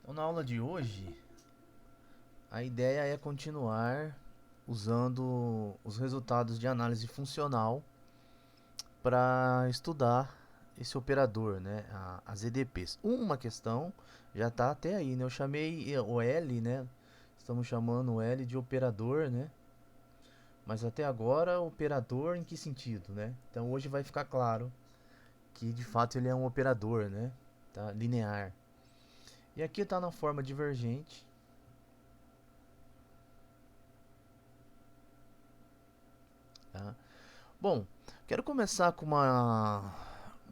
Então, na aula de hoje, a ideia é continuar usando os resultados de análise funcional para estudar esse operador, né, as EDPs. Uma questão já está até aí, né? Eu chamei o L, né? Estamos chamando o L de operador, né? Mas até agora, operador em que sentido, né? Então hoje vai ficar claro que de fato ele é um operador, né? Tá? Linear. E aqui está na forma divergente. Tá? Bom, quero começar com uma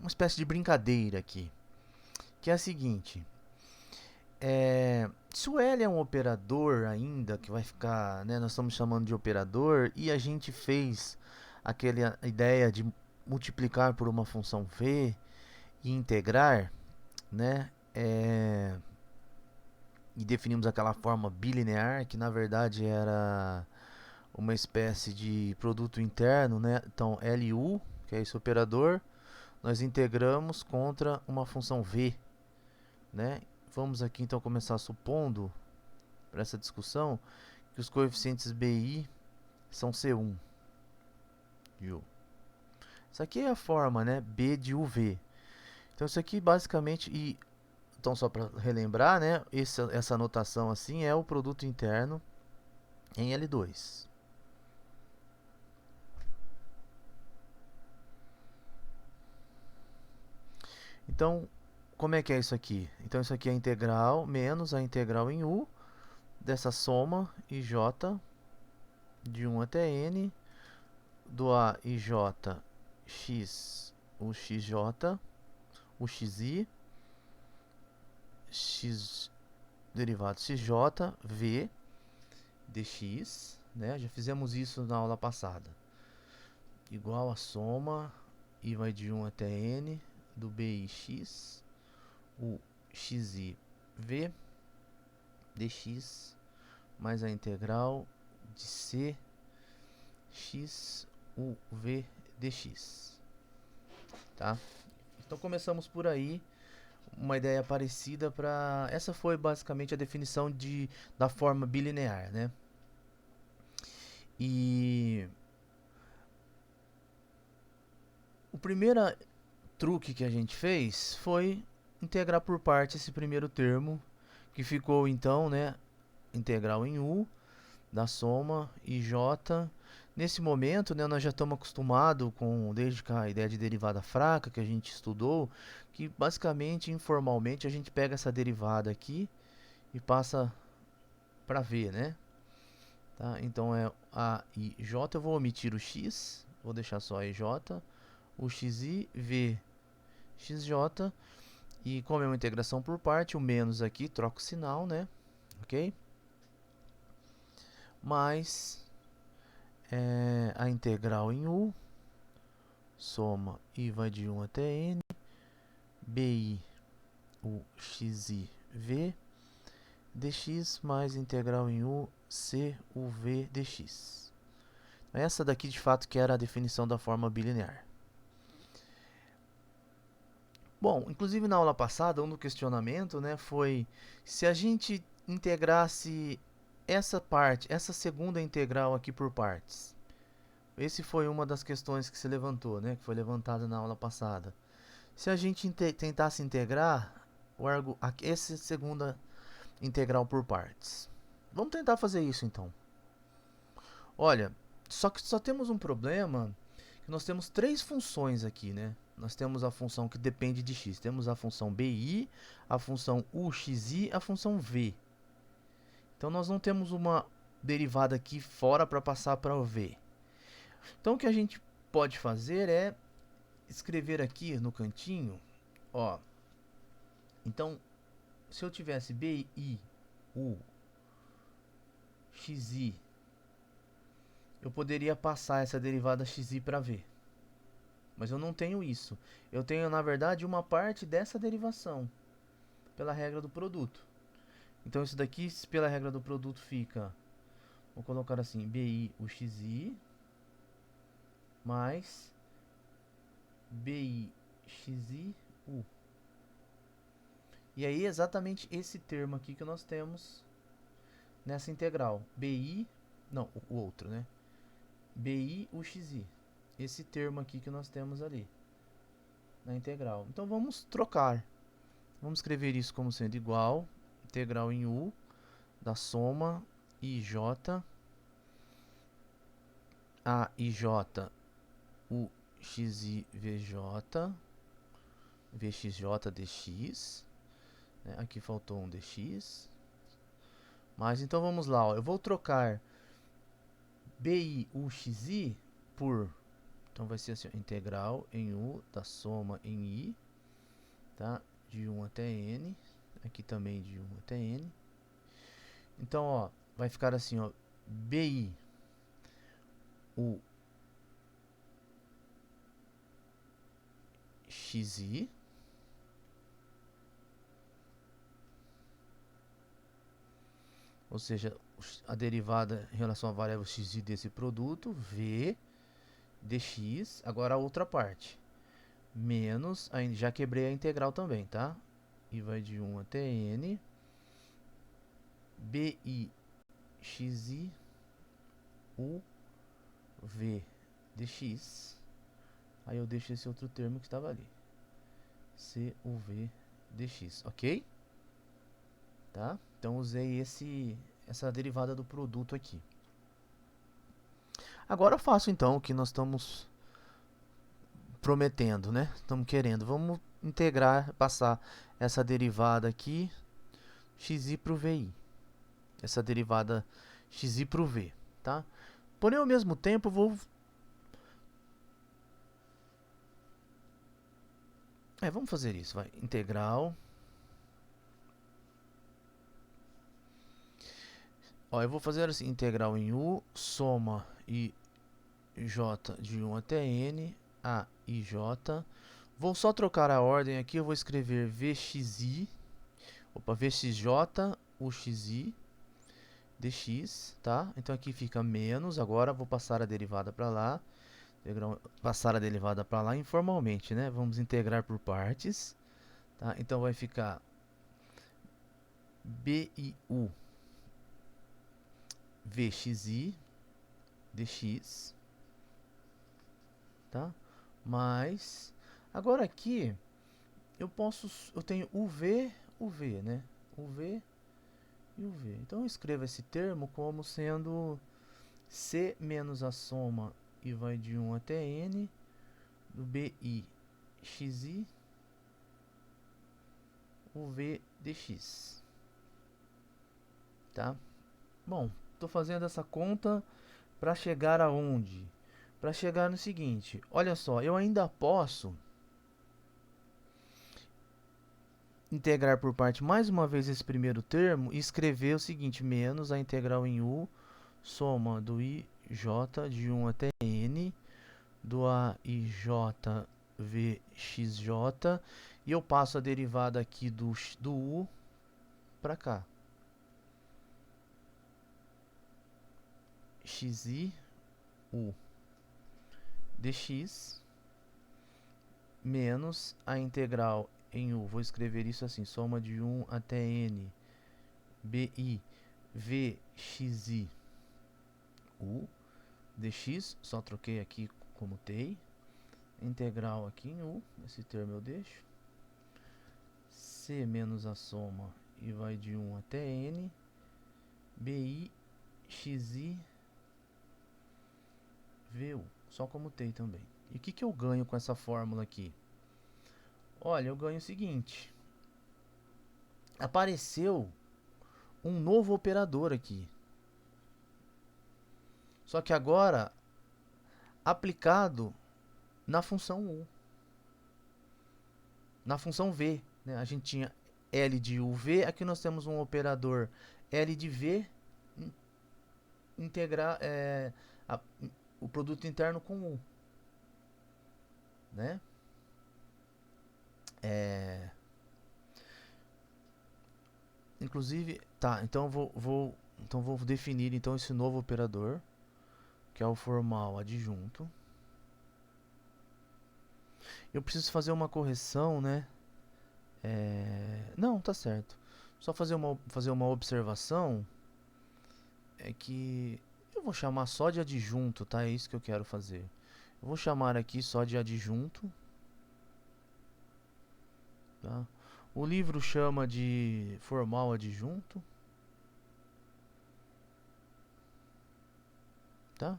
espécie de brincadeira aqui, que é a seguinte: se o L é um operador ainda, que vai ficar, né, nós estamos chamando de operador, e a gente fez aquela ideia de multiplicar por uma função v e integrar, né, e definimos aquela forma bilinear, que na verdade era uma espécie de produto interno, né? Então, LU, que é esse operador, nós integramos contra uma função v, né? Vamos aqui então começar supondo, para essa discussão, que os coeficientes BI são C1 de U. Isso aqui é a forma, né? B de UV. Então isso aqui basicamente, então só para relembrar, né? Essa notação assim é o produto interno em L2. Então, como é que é isso aqui? Então isso aqui é a integral menos a integral em U dessa soma IJ de 1 até N do A i j x o xj, o xi, x derivado xj, v dx, né? Já fizemos isso na aula passada. Igual a soma, i vai de 1 até N, do bix, o xi, v dx, mais a integral de c x u v dx, tá? Então começamos por aí, uma ideia parecida para essa foi basicamente a definição da forma bilinear, né? E o primeiro truque que a gente fez foi integrar por parte esse primeiro termo, que ficou então, né, integral em u da soma ij. Nesse momento, né, nós já estamos acostumados com, desde a ideia de derivada fraca que a gente estudou, que basicamente, informalmente, a gente pega essa derivada aqui e passa para v, né? Tá? Então é a i j, eu vou omitir o x, vou deixar só a i j, o xi, v xj, e como é uma integração por parte, o menos aqui, troca o sinal, né? Ok? Mais a integral em u, soma i vai de 1 até n, bi o xi v dx mais integral em u c u v dx. Essa daqui de fato que era a definição da forma bilinear. Bom, inclusive na aula passada, um do questionamento, né, foi se a gente integrasse essa parte, essa segunda integral aqui por partes. Esse foi uma das questões que se levantou, né, que foi levantada na aula passada. Se a gente tentasse integrar essa segunda integral por partes. Vamos tentar fazer isso então. Olha, só que só temos um problema, que nós temos três funções aqui, né? Nós temos a função que depende de x. Temos a função bi, a função uxi, a função v. Então nós não temos uma derivada aqui fora para passar para o v. Então o que a gente pode fazer é escrever aqui no cantinho, ó. Então, se eu tivesse bi, u, xi, eu poderia passar essa derivada xi para v. Mas eu não tenho isso. Eu tenho, na verdade, uma parte dessa derivação pela regra do produto. Então isso daqui, pela regra do produto, fica, vou colocar assim, bi o xi mais bi xi u. E aí, exatamente esse termo aqui que nós temos nessa integral. BI, não, o outro, né? BI UXI. Esse termo aqui que nós temos ali na integral. Então, vamos trocar. Vamos escrever isso como sendo igual, integral em U, da soma IJ, a IJ, U, XI, VJ, VXJ, DX. Né? Aqui faltou um DX. Mas então vamos lá, ó. Eu vou trocar BI, UXI por... Então vai ser assim, ó, integral em U, da soma em I, tá? De 1 até N. Aqui também de 1 até N. Então, ó, vai ficar assim, ó, BI, U, XI, ou seja, a derivada em relação à variável XI desse produto, V, dx, agora a outra parte, menos, já quebrei a integral também, tá? E vai de 1 até N, BI, XI, U, V, dx, aí eu deixo esse outro termo que estava ali, CUV, dx, ok? Tá? Então usei essa derivada do produto aqui. Agora eu faço então o que nós estamos prometendo, né? Estamos querendo. Vamos integrar, passar essa derivada aqui, xi para o vi. Essa derivada xi para o v, tá? Porém, ao mesmo tempo, vou... vamos fazer isso, vai. Integral. Ó, eu vou fazer assim, integral em u, soma i j de 1 até n, a i j. Vou só trocar a ordem aqui, eu vou escrever vxi, vxj, uxi, dx, tá? Então aqui fica menos, agora vou passar a derivada para lá, passar a derivada para lá informalmente, né? Vamos integrar por partes, tá? Então vai ficar biu vxi dx, tá? Mas agora aqui eu tenho uv, né? Uv e uv. Então eu escrevo esse termo como sendo c menos a soma e vai de 1 até n do bi xi uv dx, tá? Bom, estou fazendo essa conta para chegar aonde? Para chegar no seguinte, olha só, eu ainda posso integrar por parte mais uma vez esse primeiro termo e escrever o seguinte, menos a integral em u, soma do ij de 1 até n, do aij vxj, e eu passo a derivada aqui do u para cá. xi u dx menos a integral em u, vou escrever isso assim, soma de 1 até n, bi vxi u dx, só troquei aqui como tei, integral aqui em u, esse termo eu deixo, c menos a soma e vai de 1 até n, bi xi vu, só como tei também. E o que eu ganho com essa fórmula aqui? Olha, eu ganho o seguinte, apareceu um novo operador aqui, só que agora aplicado na função u, na função v, né? A gente tinha L de uv, aqui nós temos um operador L de v integrar o produto interno com u, né? Inclusive, tá, então vou definir então esse novo operador, que é o formal adjunto. Eu preciso fazer uma correção, né? Não, tá certo. Só fazer uma observação é que eu vou chamar só de adjunto, tá? É isso que eu quero fazer. Eu vou chamar aqui só de adjunto, tá? O livro chama de formal adjunto, tá?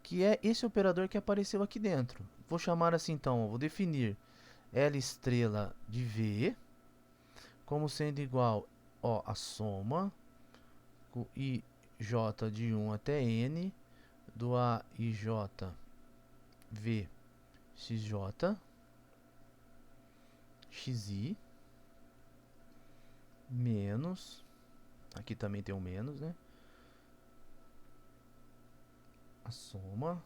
Que é esse operador que apareceu aqui dentro. Vou chamar assim então, vou definir L estrela de V como sendo igual, ó, a soma com IJ de 1 até N do AIJ V XJ XI menos, aqui também tem um menos, né? A soma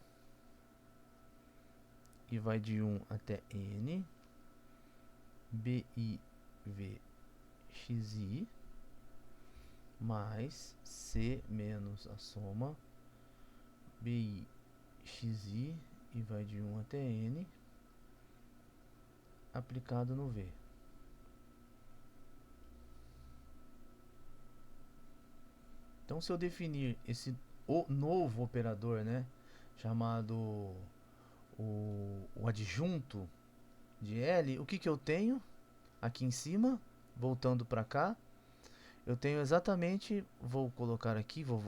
e vai de 1 até N BIV XI mais C menos a soma BI XI e vai de 1 até N aplicado no V. Então, se eu definir esse novo operador, né, chamado o adjunto de L, o que que eu tenho aqui em cima, voltando para cá, eu tenho exatamente, vou colocar aqui, vou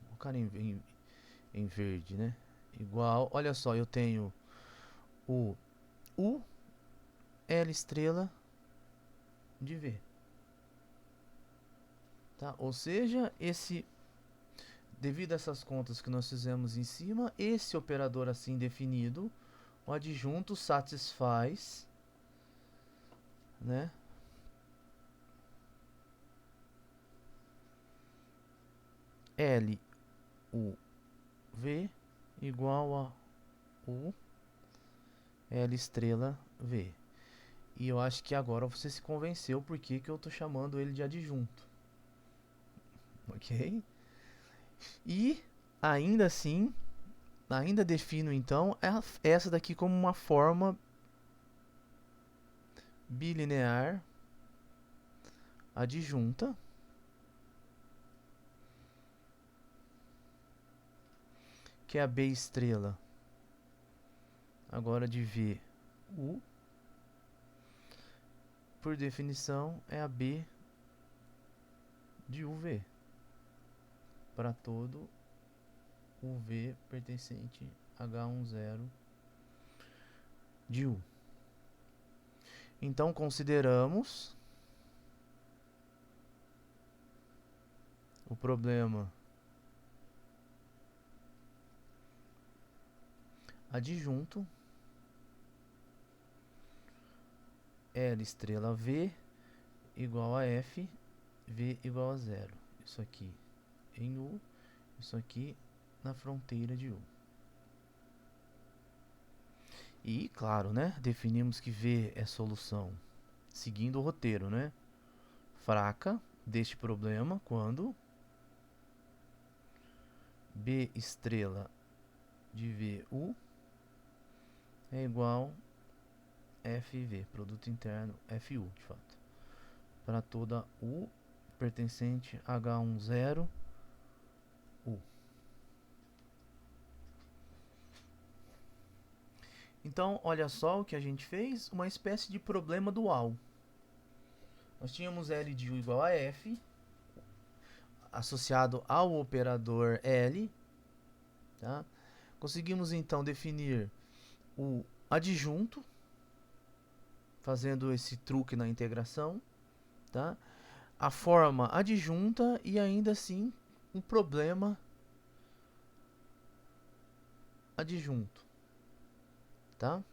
colocar em verde, né, igual, olha só, eu tenho o U L estrela de V, tá? Ou seja, devido a essas contas que nós fizemos em cima, esse operador assim definido, o adjunto satisfaz, né, L U V igual a U L estrela V. E eu acho que agora você se convenceu porque que eu estou chamando ele de adjunto. Ok? E ainda assim, ainda defino então essa daqui como uma forma bilinear adjunta, que é a B estrela agora de V U, por definição é a B de UV para todo UV pertencente H10 de U. Então consideramos o problema adjunto L estrela V igual a F, V igual a 0. Isso aqui em U, isso aqui na fronteira de U. E, claro, né, definimos que V é solução seguindo o roteiro, né, fraca deste problema quando B estrela de VU é igual FV, produto interno FU, de fato, para toda U pertencente H10 U. Então, olha só o que a gente fez, uma espécie de problema dual. Nós tínhamos L de U igual a F, associado ao operador L, tá? Conseguimos então definir o adjunto, fazendo esse truque na integração, tá? A forma adjunta e ainda assim um problema adjunto, tá?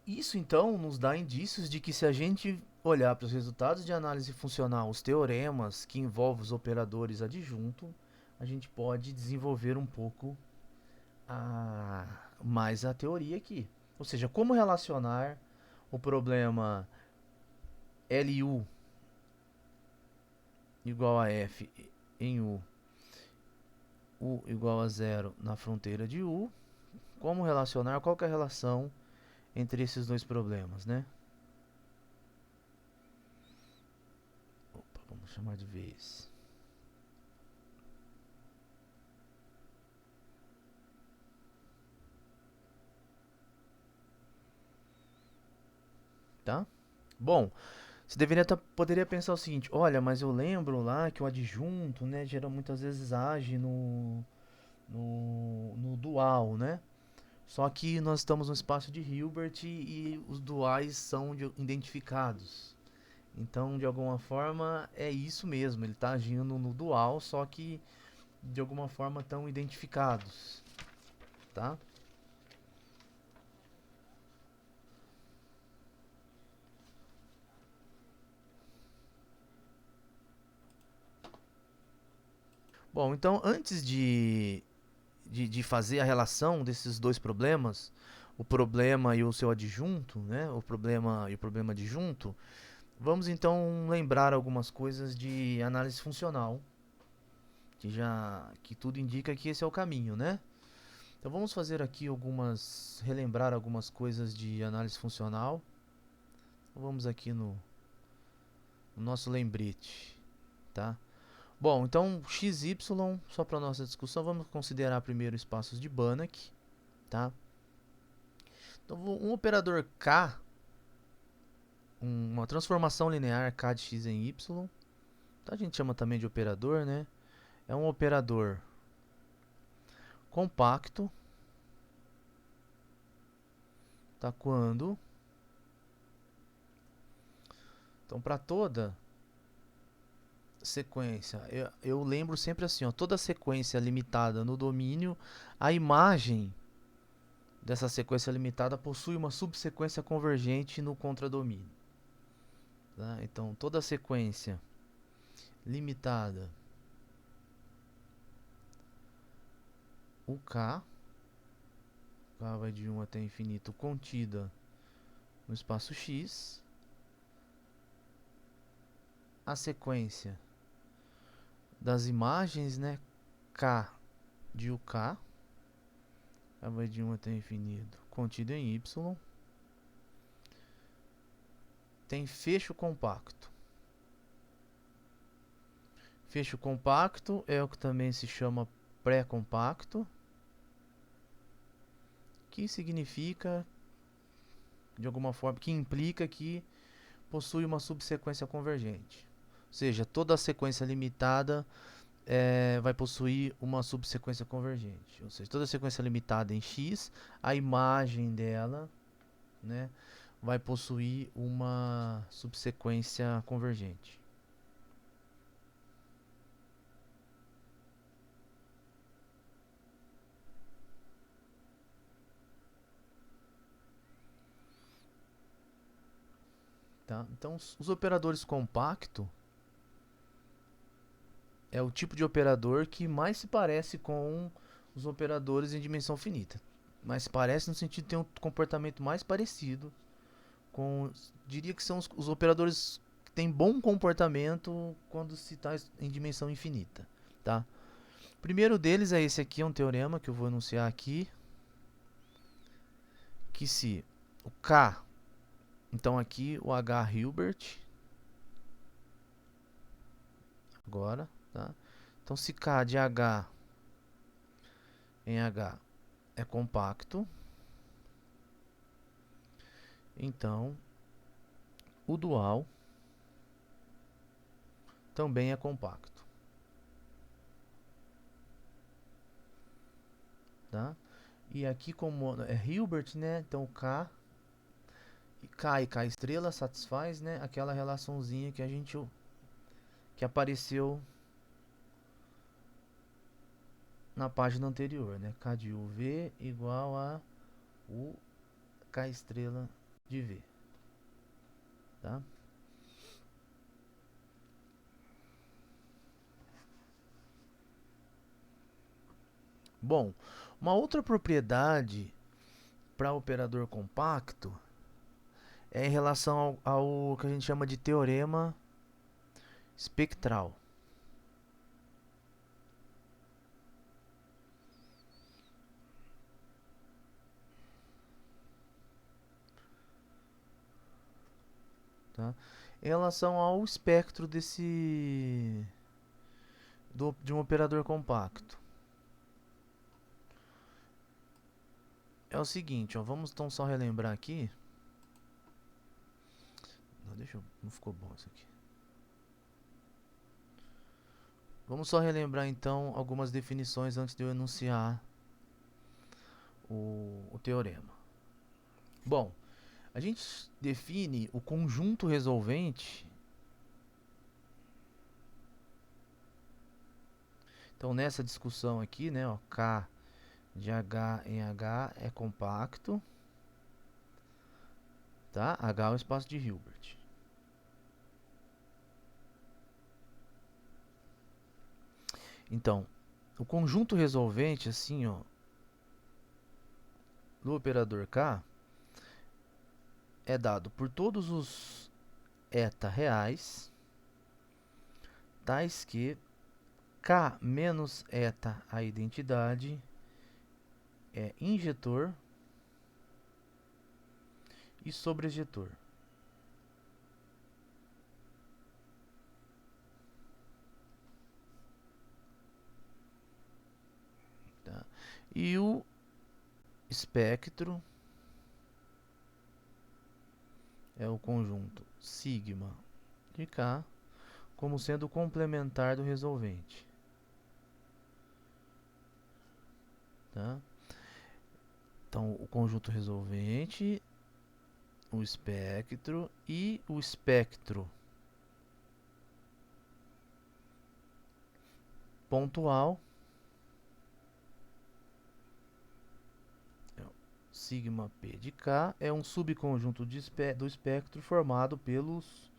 Isso então nos dá indícios de que se a gente olhar para os resultados de análise funcional, os teoremas que envolvem os operadores adjunto, a gente pode desenvolver um pouco mais a teoria aqui. Ou seja, como relacionar o problema LU igual a F em U igual a 0 na fronteira de U, como relacionar, qual que é a relação entre esses dois problemas, né? Opa, vamos chamar de vez. Tá? Bom, você poderia pensar o seguinte: olha, mas eu lembro lá que o adjunto, né, geral muitas vezes age no dual, né? Só que nós estamos no espaço de Hilbert e os duais são identificados. Então, de alguma forma, é isso mesmo. Ele está agindo no dual, só que de alguma forma estão identificados, tá? Bom, então antes de fazer a relação desses dois problemas, o problema e o seu adjunto, né? O problema e o problema adjunto, vamos então lembrar algumas coisas de análise funcional, que tudo indica que esse é o caminho, né? Então vamos fazer aqui relembrar algumas coisas de análise funcional. Então, vamos aqui no nosso lembrete, tá? Bom, então xy, só para nossa discussão, vamos considerar primeiro espaços de Banach, tá? Então um operador K, uma transformação linear K de x em y, tá? A gente chama também de operador, né? É um operador compacto, tá? Então para toda sequência, eu lembro sempre assim, ó, toda sequência limitada no domínio, a imagem dessa sequência limitada possui uma subsequência convergente no contradomínio. Tá? Então, toda sequência limitada UK, K vai de 1 até infinito, contida no espaço X, a sequência das imagens, né, K de UK, K vai de 1 até infinito, contido em Y, tem fecho compacto. Fecho compacto é o que também se chama pré-compacto, que significa, de alguma forma, que implica que possui uma subsequência convergente. Ou seja, toda a sequência limitada vai possuir uma subsequência convergente. Ou seja, toda sequência limitada em x, a imagem dela, né, vai possuir uma subsequência convergente. Tá? Então, os operadores compacto é o tipo de operador que mais se parece com os operadores em dimensão finita. Mas se parece no sentido de ter um comportamento mais parecido com, diria que são os operadores que têm bom comportamento quando se está em dimensão infinita, tá? O primeiro deles é esse aqui, é um teorema que eu vou enunciar aqui, que se o K, então aqui o H Hilbert, agora, tá? Então se K de H em H é compacto, então o dual também é compacto, tá? E aqui como é Hilbert, né? Então K e K estrela satisfaz, né, aquela relaçãozinha que apareceu na página anterior, né? K de UV igual a U K estrela de V, tá? Bom, uma outra propriedade para operador compacto é em relação ao que a gente chama de teorema espectral. tá? Em relação ao espectro de um operador compacto, é o seguinte, ó, vamos então só relembrar aqui. Não ficou bom isso aqui. Vamos só relembrar então algumas definições antes de eu enunciar o teorema. Bom, a gente define o conjunto resolvente. Então, nessa discussão aqui, né, ó, K de H em H é compacto, tá? H é o espaço de Hilbert. Então, o conjunto resolvente, assim, ó, do operador K é dado por todos os eta reais, tais que K menos eta a identidade é injetor e sobrejetor. Tá? E o espectro é o conjunto sigma de K como sendo complementar do resolvente. Tá? Então, o conjunto resolvente, o espectro e o espectro pontual, sigma P de K, é um subconjunto do espectro formado pelos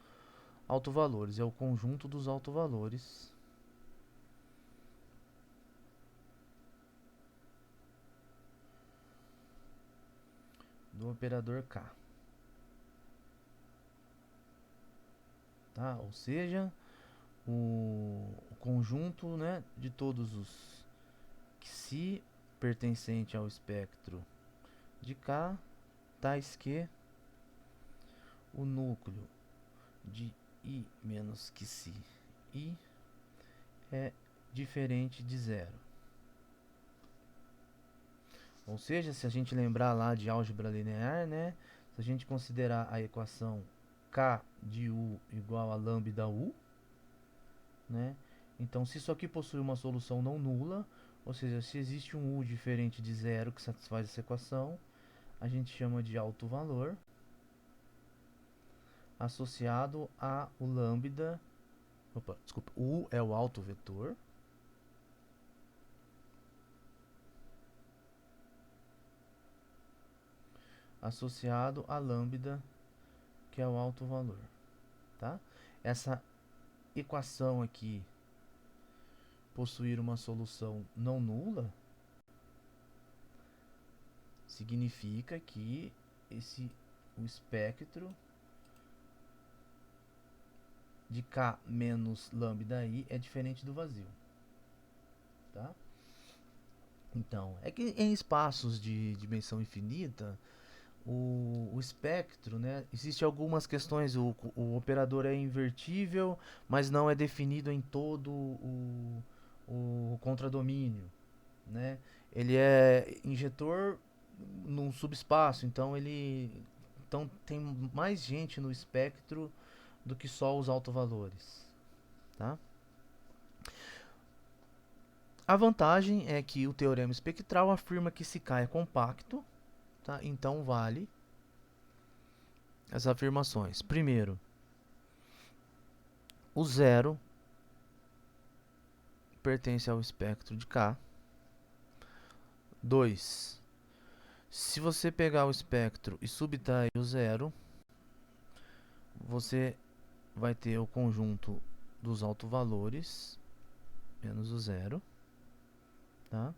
autovalores. É o conjunto dos autovalores do operador K. Tá? Ou seja, o conjunto, né, de todos os psi pertencente ao espectro de K, tais que o núcleo de I menos psi I é diferente de zero. Ou seja, se a gente lembrar lá de álgebra linear, né, se a gente considerar a equação K de U igual a lambda U, né, então se isso aqui possui uma solução não nula, ou seja, se existe um U diferente de zero que satisfaz essa equação, a gente chama de alto valor associado a o lambda. Opa, desculpa, U é o alto vetor. Associado a lambda, que é o alto valor, tá? Essa equação aqui possuir uma solução não nula significa que o espectro de K menos lambda I é diferente do vazio, tá? Então, é que em espaços de dimensão infinita, o espectro, né, existe algumas questões, o operador é invertível, mas não é definido em todo o contradomínio, né? Ele é injetor num subespaço, então tem mais gente no espectro do que só os autovalores, tá? A vantagem é que o teorema espectral afirma que se K é compacto, tá? Então vale as afirmações. Primeiro, o zero pertence ao espectro de K. 2. Se você pegar o espectro e subtrair o zero, você vai ter o conjunto dos autovalores menos o zero, tá?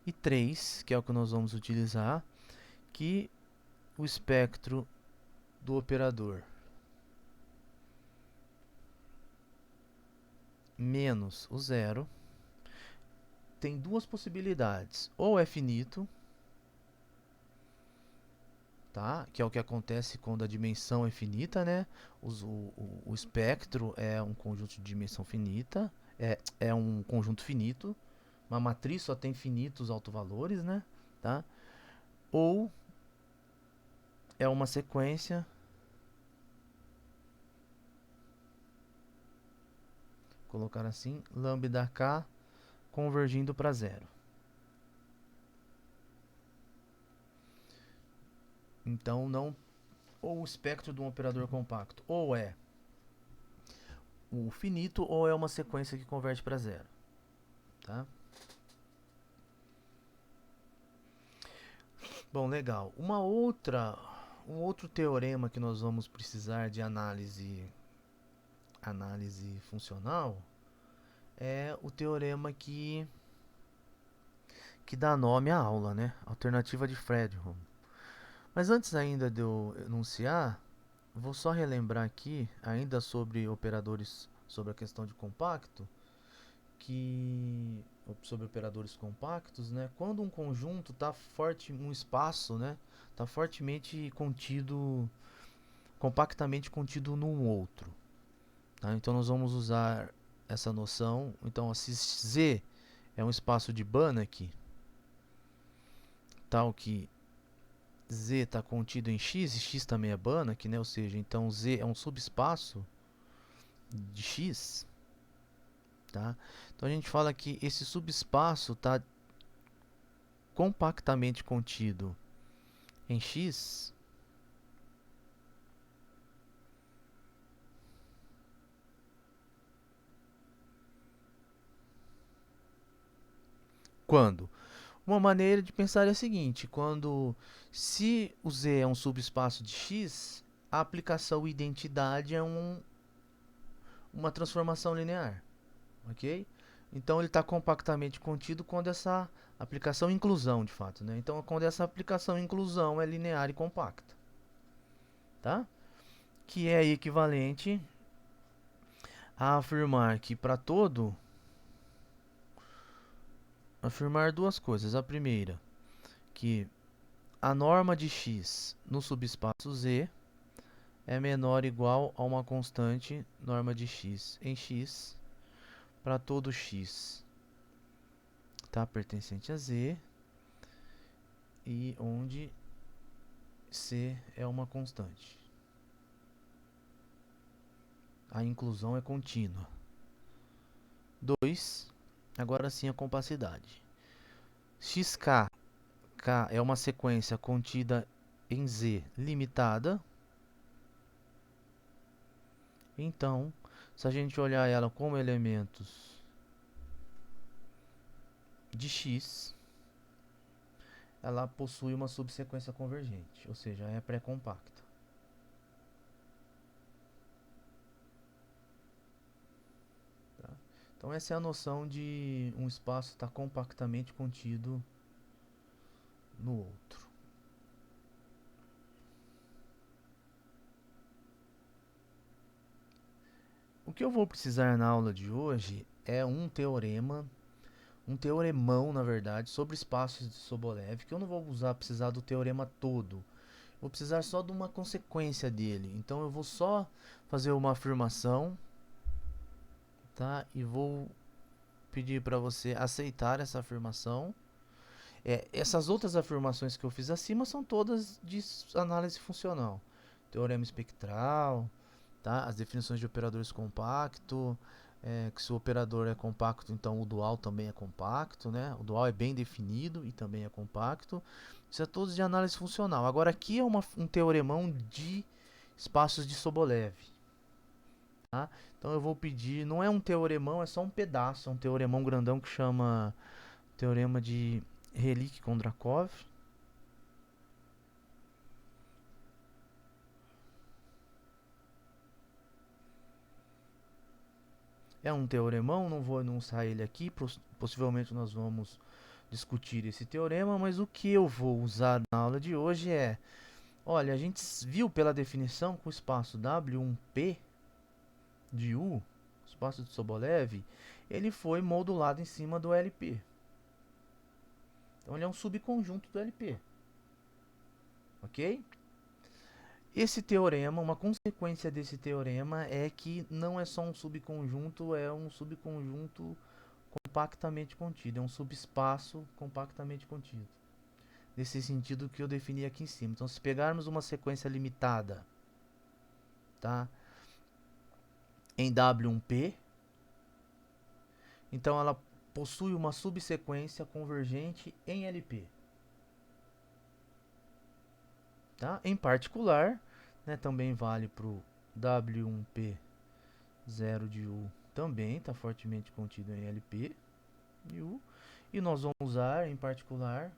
E 3, que é o que nós vamos utilizar, que o espectro do operador menos o zero tem duas possibilidades: ou é finito, tá? Que é o que acontece quando a dimensão é finita, né? O espectro é um conjunto de dimensão finita, é um conjunto finito. Uma matriz só tem finitos autovalores, né? Tá? Ou é uma sequência, colocar assim, lambda k convergindo para zero. Então não, ou o espectro de um operador compacto ou é o finito ou é uma sequência que converte para zero, tá? Bom, legal. Um outro teorema que nós vamos precisar de análise funcional é o teorema que dá nome à aula, né? Alternativa de Fredholm. Mas antes ainda de eu enunciar, vou só relembrar aqui, ainda sobre operadores, sobre a questão de compacto, que sobre operadores compactos, né? Quando um conjunto está forte, um espaço, né? Está fortemente contido, compactamente contido num outro, tá? Então nós vamos usar essa noção. Então, se Z é um espaço de Banach, tal que Z está contido em X e X também é Banach, né? Ou seja, então Z é um subespaço de X, tá? Então a gente fala que esse subespaço está compactamente contido em X quando? Uma maneira de pensar é a seguinte: quando se o Z é um subespaço de X, a aplicação identidade é uma transformação linear, ok? Então ele está compactamente contido quando essa aplicação inclusão, de fato, né? Então quando essa aplicação inclusão é linear e compacta, tá? Que é equivalente a afirmar que para todo afirmar duas coisas. A primeira, que a norma de x no subespaço Z é menor ou igual a uma constante norma de x em x para todo x, tá, pertencente a Z, e onde C é uma constante. A inclusão é contínua. 2. Agora sim a compacidade. Xk, K é uma sequência contida em Z limitada. Então, se a gente olhar ela como elementos de X, ela possui uma subsequência convergente, ou seja, é pré-compacta. Tá? Então essa é a noção de um espaço estar compactamente contido no outro. O que eu vou precisar na aula de hoje é um teorema, um teoremão, na verdade, sobre espaços de Sobolev, que eu não vou precisar do teorema todo. Vou precisar só de uma consequência dele. Então eu vou só fazer uma afirmação, tá? E vou pedir para você aceitar essa afirmação. Essas outras afirmações que eu fiz acima são todas de análise funcional. Teorema espectral, tá? As definições de operadores compacto, que se o operador é compacto, então o dual também é compacto, né? O dual é bem definido e também é compacto. Isso é todos de análise funcional. Agora aqui é um teoremão de espaços de Sobolev, tá? Então eu vou pedir, não é um teoremão, é só um pedaço, é um teoremão grandão que chama teorema de Relick-Kondrakov. É um teoremão, não vou enunciar ele aqui, possivelmente nós vamos discutir esse teorema, mas o que eu vou usar na aula de hoje é, olha, a gente viu pela definição que o espaço W1P de U, espaço de Sobolev, ele foi modulado em cima do LP. Então ele é um subconjunto do LP. Ok? Esse teorema, uma consequência desse teorema é que não é só um subconjunto, é um subconjunto compactamente contido, é um subespaço compactamente contido. Nesse sentido que eu defini aqui em cima. Então, se pegarmos uma sequência limitada, tá, em W1P, então ela possui uma subsequência convergente em LP. Tá? Em particular, né, também vale para o W1P 0 de U, também está fortemente contido em LP de U. E nós vamos usar em particular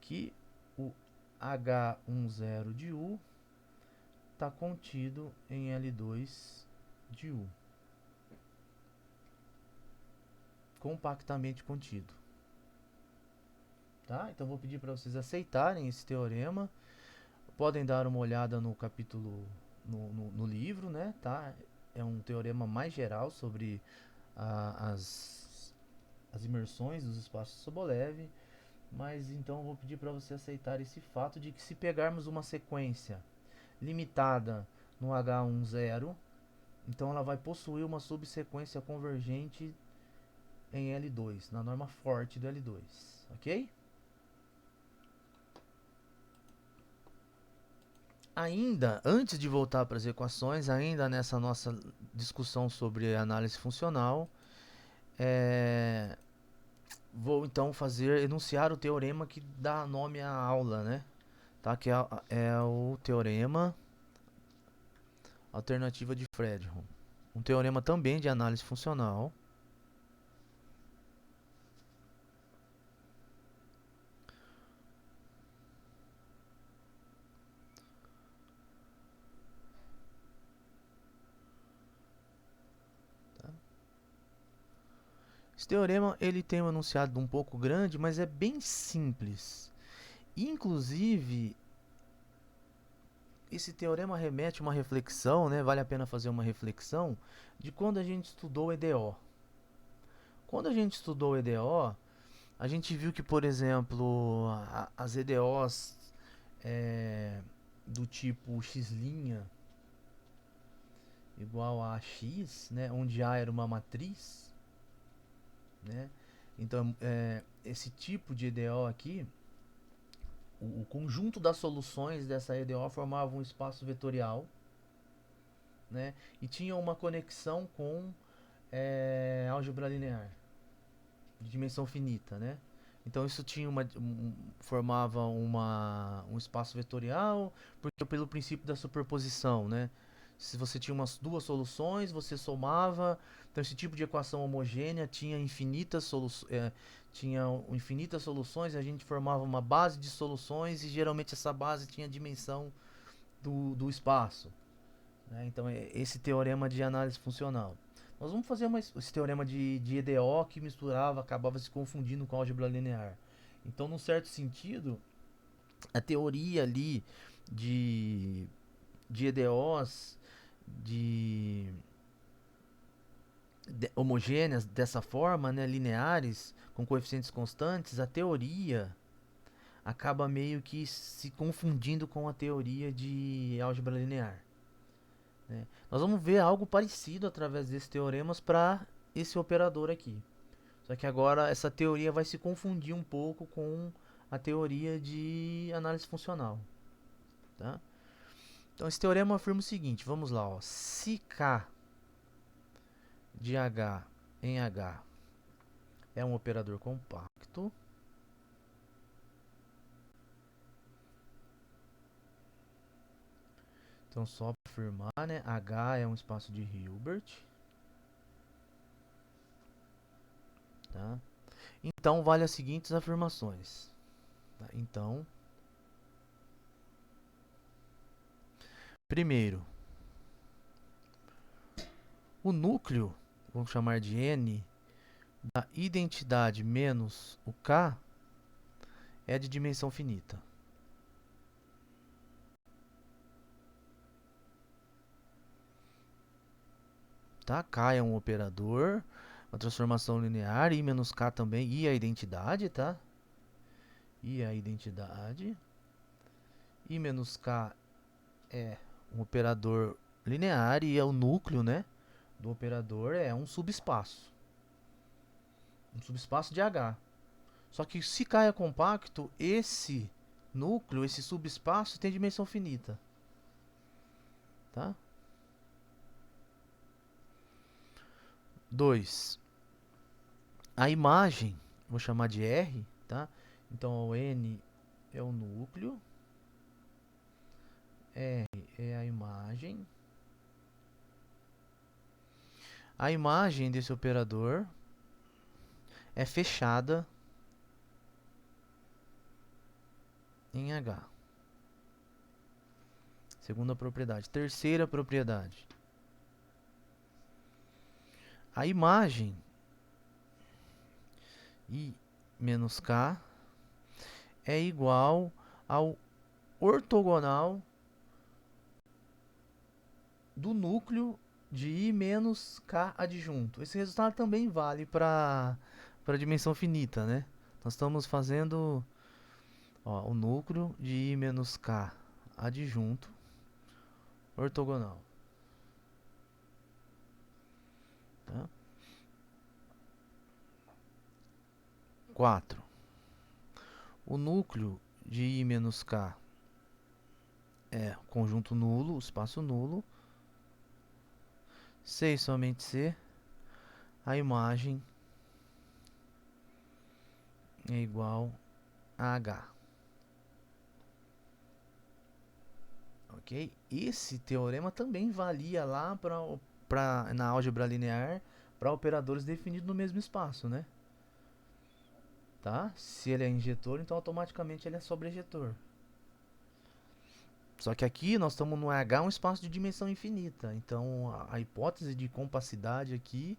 que o H10 de U está contido em L2 de U. Compactamente contido. Tá? Então vou pedir para vocês aceitarem esse teorema. Podem dar uma olhada no capítulo, no livro, né? Tá? É um teorema mais geral sobre as imersões dos espaços Sobolev. Mas então vou pedir para você aceitar esse fato de que se pegarmos uma sequência limitada no H10, então ela vai possuir uma subsequência convergente em L2, na norma forte do L2, ok? Ainda, antes de voltar para as equações, ainda nessa nossa discussão sobre análise funcional, vou então enunciar o teorema que dá nome à aula, né? Tá? Que é o teorema alternativa de Fredholm. Um teorema também de análise funcional. Tá? Esse teorema ele tem um enunciado um pouco grande, mas é bem simples. Inclusive, esse teorema remete a uma reflexão, né? Vale a pena fazer uma reflexão de quando a gente estudou o EDO. Quando a gente estudou o EDO, a gente viu que, por exemplo, as EDOs do tipo x' igual a x, né? Onde A era uma matriz, né? Então, esse tipo de EDO aqui, o conjunto das soluções dessa EDO formava um espaço vetorial, né? E tinha uma conexão com álgebra linear de dimensão finita, né? Então isso tinha formava um espaço vetorial, porque pelo princípio da superposição, né? Se você tinha duas soluções, você somava. Então esse tipo de equação homogênea tinha infinitas soluções, a gente formava uma base de soluções e geralmente essa base tinha a dimensão do espaço, né? Então é esse teorema de análise funcional. Nós vamos fazer esse teorema de EDO que misturava, acabava se confundindo com a álgebra linear. Então, num certo sentido, a teoria ali de, de EDOs homogêneas dessa forma, né, lineares, com coeficientes constantes, a teoria acaba meio que se confundindo com a teoria de álgebra linear, né? Nós vamos ver algo parecido através desses teoremas para esse operador aqui. Só que agora essa teoria vai se confundir um pouco com a teoria de análise funcional, tá? Então esse teorema afirma o seguinte, vamos lá, ó. Se K de H em H é um operador compacto, então só para afirmar, né, H é um espaço de Hilbert, tá? Então vale as seguintes afirmações, tá? Então, primeiro, o núcleo, vamos chamar de N, da identidade menos o K é de dimensão finita. Tá? K é um operador, uma transformação linear, I menos K também, I é a identidade, tá? I é a identidade. I menos K é um operador linear e é o núcleo, né, do operador é um subespaço. Um subespaço de H. Só que se K é compacto, esse núcleo, esse subespaço tem dimensão finita. Tá? 2. A imagem, vou chamar de R, tá? Então o N é o núcleo, R é a imagem. A imagem desse operador é fechada em H. Segunda propriedade. Terceira propriedade. A imagem I menos K é igual ao ortogonal do núcleo de I menos K adjunto. Esse resultado também vale para a dimensão finita, né? Nós estamos fazendo o núcleo de I menos K adjunto ortogonal. Tá? 4. O núcleo de I menos K é conjunto nulo, espaço nulo. 6 somente C. A imagem é igual a H. Ok? Esse teorema também valia lá na álgebra linear para operadores definidos no mesmo espaço, né? Tá? Se ele é injetor, então automaticamente ele é sobrejetor. Só que aqui nós estamos no H, um espaço de dimensão infinita. Então a hipótese de compacidade aqui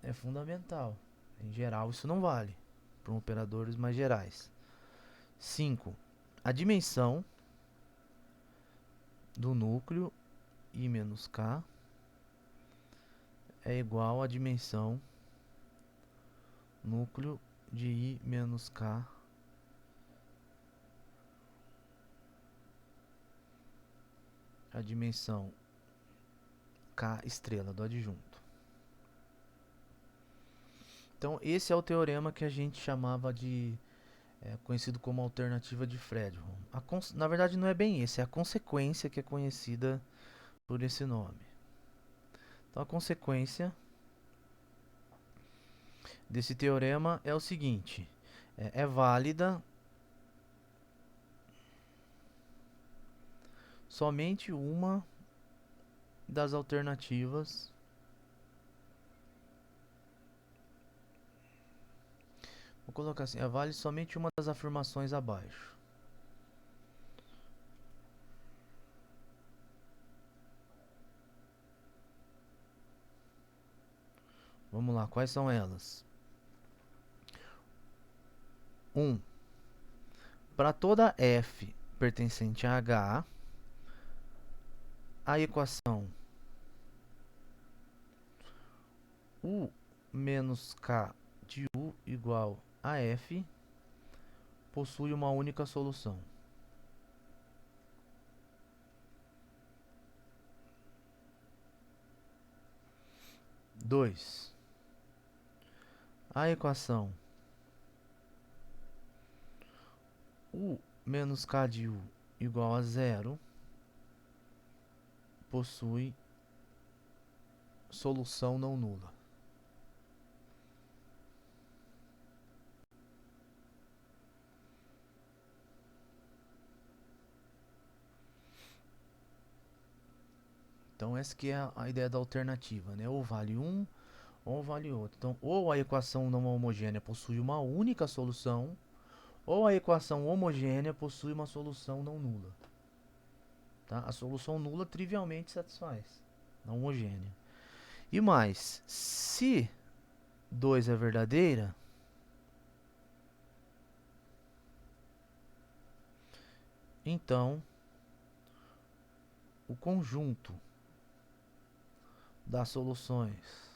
é fundamental. Em geral, isso não vale para operadores mais gerais. 5. A dimensão do núcleo I menos K é igual à dimensão núcleo de I menos K a dimensão K estrela do adjunto. Então esse é o teorema que a gente chamava de conhecido como alternativa de Fredholm. Na verdade não é bem esse, é a consequência que é conhecida por esse nome. Então a consequência desse teorema é o seguinte: é válida somente uma das alternativas vou colocar assim, vale somente uma das afirmações abaixo. Vamos lá, quais são elas? 1. Para toda f pertencente a H, a equação U menos K de U igual a F possui uma única solução. 2. A equação U menos K de U igual a 0 possui solução não nula. Então essa que é a ideia da alternativa, né? Ou vale um ou vale outro. Então, ou a equação não homogênea possui uma única solução, ou a equação homogênea possui uma solução não nula. Tá? A solução nula trivialmente satisfaz, não homogênea. E mais, se 2 é verdadeira, então o conjunto das soluções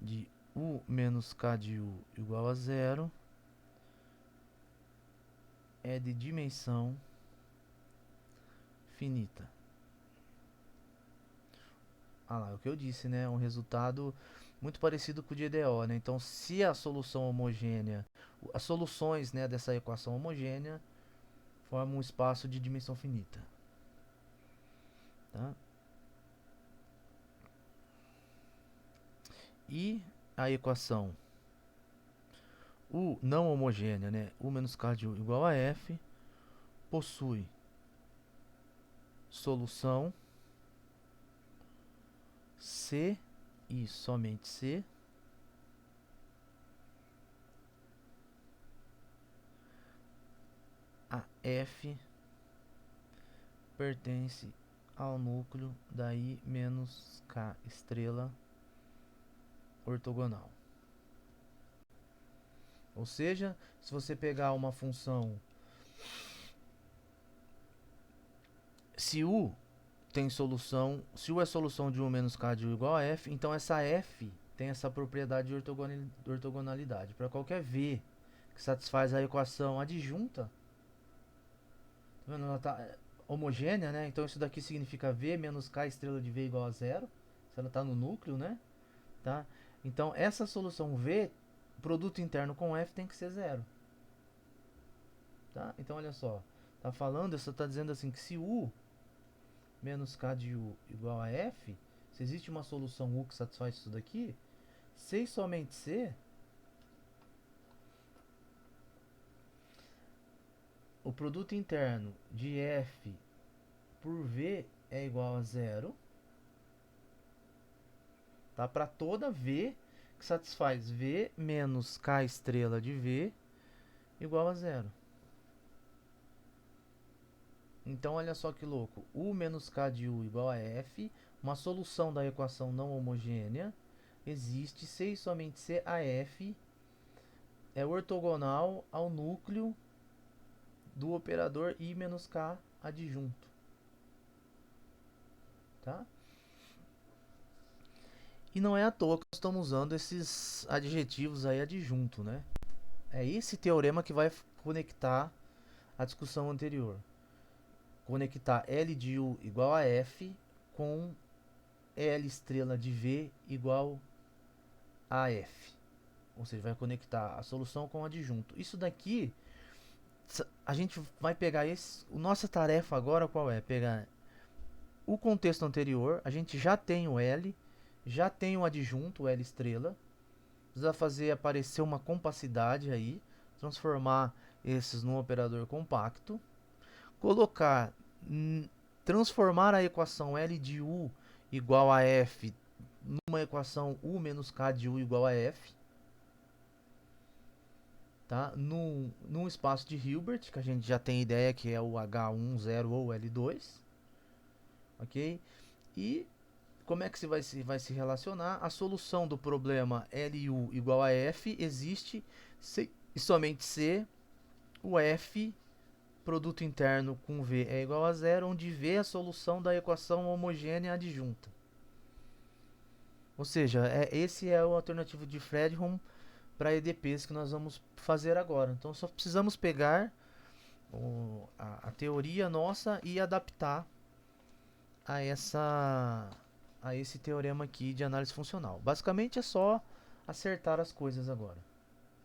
de U menos K de U igual a 0 é de dimensão finita. Ah lá, é o que eu disse, né? Um resultado muito parecido com o de EDO, né? Então, se a solução homogênea, as soluções, né, dessa equação homogênea formam um espaço de dimensão finita, tá? E a equação U não homogênea, né? U menos K de U igual a F, possui solução C e somente C a F pertence ao núcleo da I menos K estrela ortogonal. Ou seja, se você pegar uma função, se U tem solução, se U é solução de U menos K de U igual a F, então essa F tem essa propriedade de ortogonalidade. Para qualquer V que satisfaz a equação adjunta, tá vendo? Ela tá homogênea, né? Então isso daqui significa V menos K estrela de V igual a zero, se ela está no núcleo, né? Tá? Então essa solução V, produto interno com F tem que ser zero. Tá? Então olha só, tá falando, você está dizendo assim que se U menos K de U igual a F, se existe uma solução U que satisfaz isso daqui, C e somente C, o produto interno de F por V é igual a zero, tá? Para toda V que satisfaz V menos K estrela de V igual a zero. Então olha só que louco, U menos K de U igual a F, uma solução da equação não homogênea, existe C e somente C a F é ortogonal ao núcleo do operador I menos K adjunto. Tá? E não é à toa que nós estamos usando esses adjetivos aí adjunto, né? É esse teorema que vai conectar a discussão anterior. Conectar L de U igual a F com L estrela de V igual a F. Ou seja, vai conectar a solução com o adjunto. Isso daqui, a gente vai pegar esse... Nossa tarefa agora qual é? Pegar o contexto anterior, a gente já tem o L, já tem o adjunto, o L estrela. Precisa fazer aparecer uma compacidade aí, transformar esses num operador compacto. Colocar, transformar a equação L de U igual a F numa equação U menos K de U igual a F. Tá? Num espaço de Hilbert, que a gente já tem ideia que é o H10 ou L2. Ok? E como é que vai se relacionar? A solução do problema LU igual a F existe se, e somente se o F, produto interno com V é igual a zero, onde V é a solução da equação homogênea adjunta. Ou seja, esse é o alternativo de Fredholm para EDPs que nós vamos fazer agora. Então só precisamos pegar a teoria nossa e adaptar a esse teorema aqui de análise funcional. Basicamente é só acertar as coisas agora.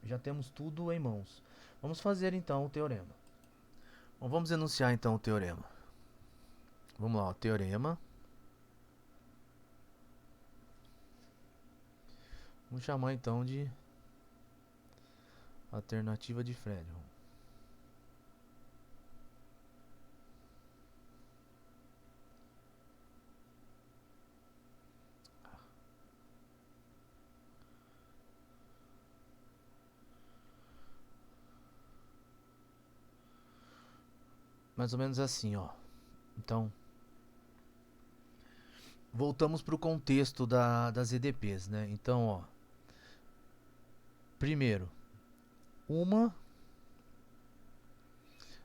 Já temos tudo em mãos. Vamos fazer então o teorema. Bom, vamos enunciar então o teorema. Vamos lá, o teorema. Vamos chamar então de alternativa de Fredholm. Mais ou menos assim, ó. Então, voltamos para o contexto das EDPs, né? Então, ó. Primeiro, uma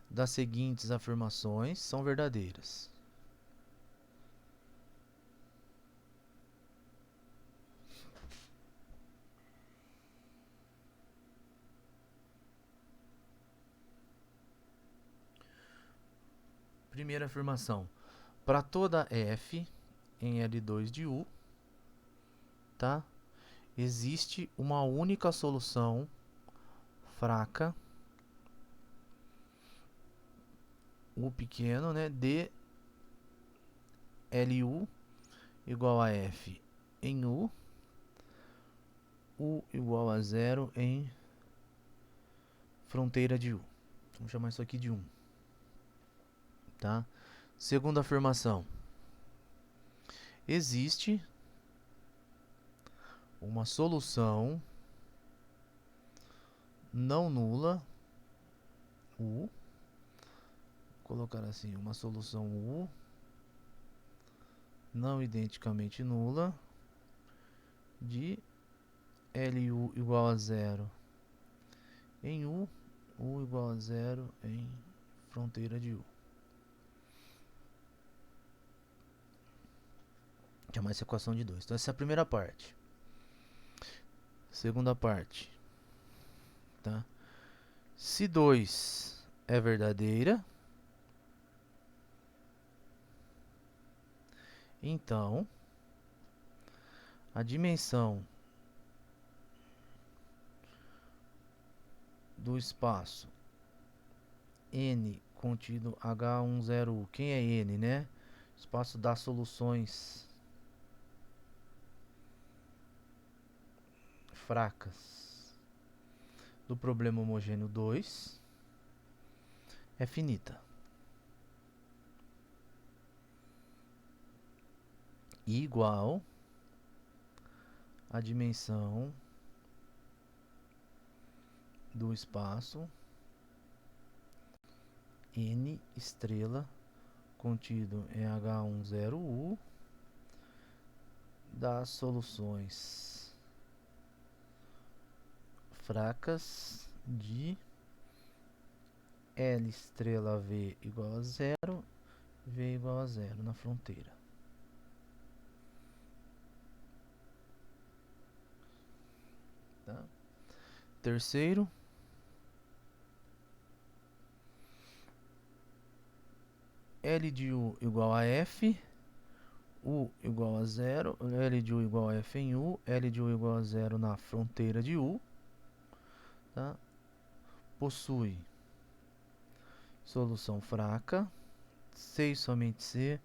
das seguintes afirmações são verdadeiras. Primeira afirmação. Para toda f em L2 de U, tá? Existe uma única solução fraca, U pequeno, né, de LU igual a F em U igual a 0 em fronteira de U. Vamos chamar isso aqui de 1. Tá? Segunda afirmação. Existe uma solução não nula U, vou colocar assim, uma solução U não identicamente nula de LU igual a 0 em U igual a 0 em fronteira de U. Que é uma equação de 2. Então essa é a primeira parte. Segunda parte, tá? Se 2 é verdadeira, então a dimensão do espaço N contido H10U, quem é N, né? Espaço das soluções fracas do problema homogêneo 2 é finita. Igual a dimensão do espaço N estrela contido em H10U das soluções fracas de L estrela V igual a 0, V igual a 0 na fronteira. Tá? Terceiro, L de U igual a F, U igual a 0, L de U igual a F em U, L de U igual a 0 na fronteira de U, tá? Possui solução fraca, C e somente C,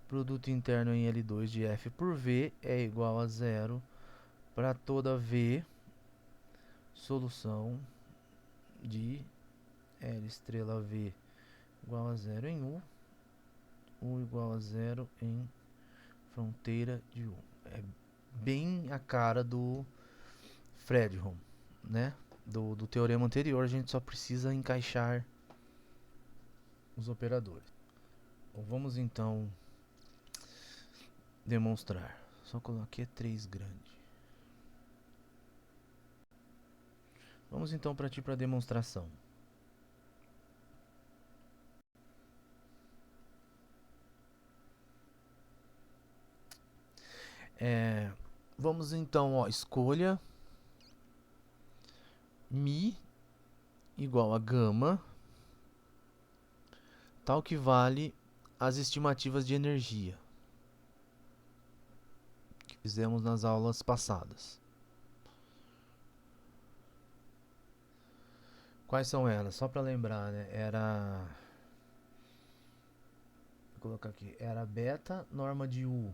produto interno em L2 de F por V é igual a 0 para toda V, solução de L estrela V igual a 0 em U igual a 0 em fronteira de U. É bem a cara do Fredholm, né? Do teorema anterior, a gente só precisa encaixar os operadores. Vamos então demonstrar. Só coloquei 3 grande. Vamos então partir para a demonstração. Vamos então, ó, escolha Mi igual a gama, tal que vale as estimativas de energia que fizemos nas aulas passadas. Quais são elas? Só para lembrar, né? Vou colocar aqui. Era beta, norma de U,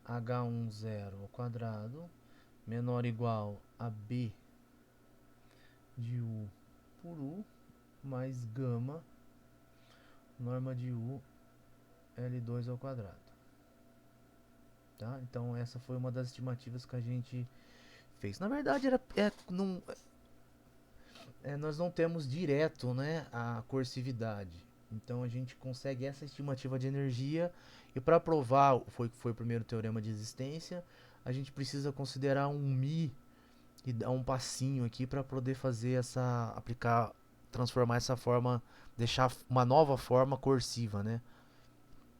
H10 ao quadrado, menor ou igual a B de U por U, mais gama, norma de U, L2 ao quadrado. Tá? Então essa foi uma das estimativas que a gente fez. Na verdade, nós não temos direto, né, a coercividade. Então a gente consegue essa estimativa de energia e para provar foi o primeiro teorema de existência, a gente precisa considerar um mi e dar um passinho aqui para poder fazer transformar essa forma, deixar uma nova forma coerciva, né?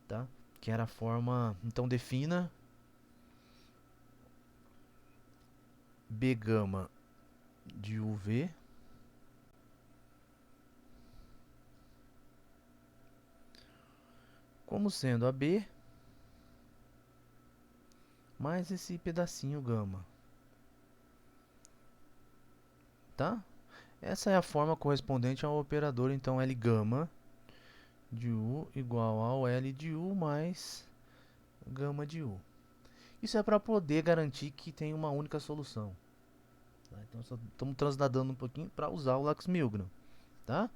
Tá? Que era a forma, então defina B gama de UV como sendo a B mais esse pedacinho gama, tá? Essa é a forma correspondente ao operador, então L gama de U igual ao L de U mais gama de U. Isso é para poder garantir que tem uma única solução. Tá? Então, só estamos transladando um pouquinho para usar o Lax-Milgram, tá?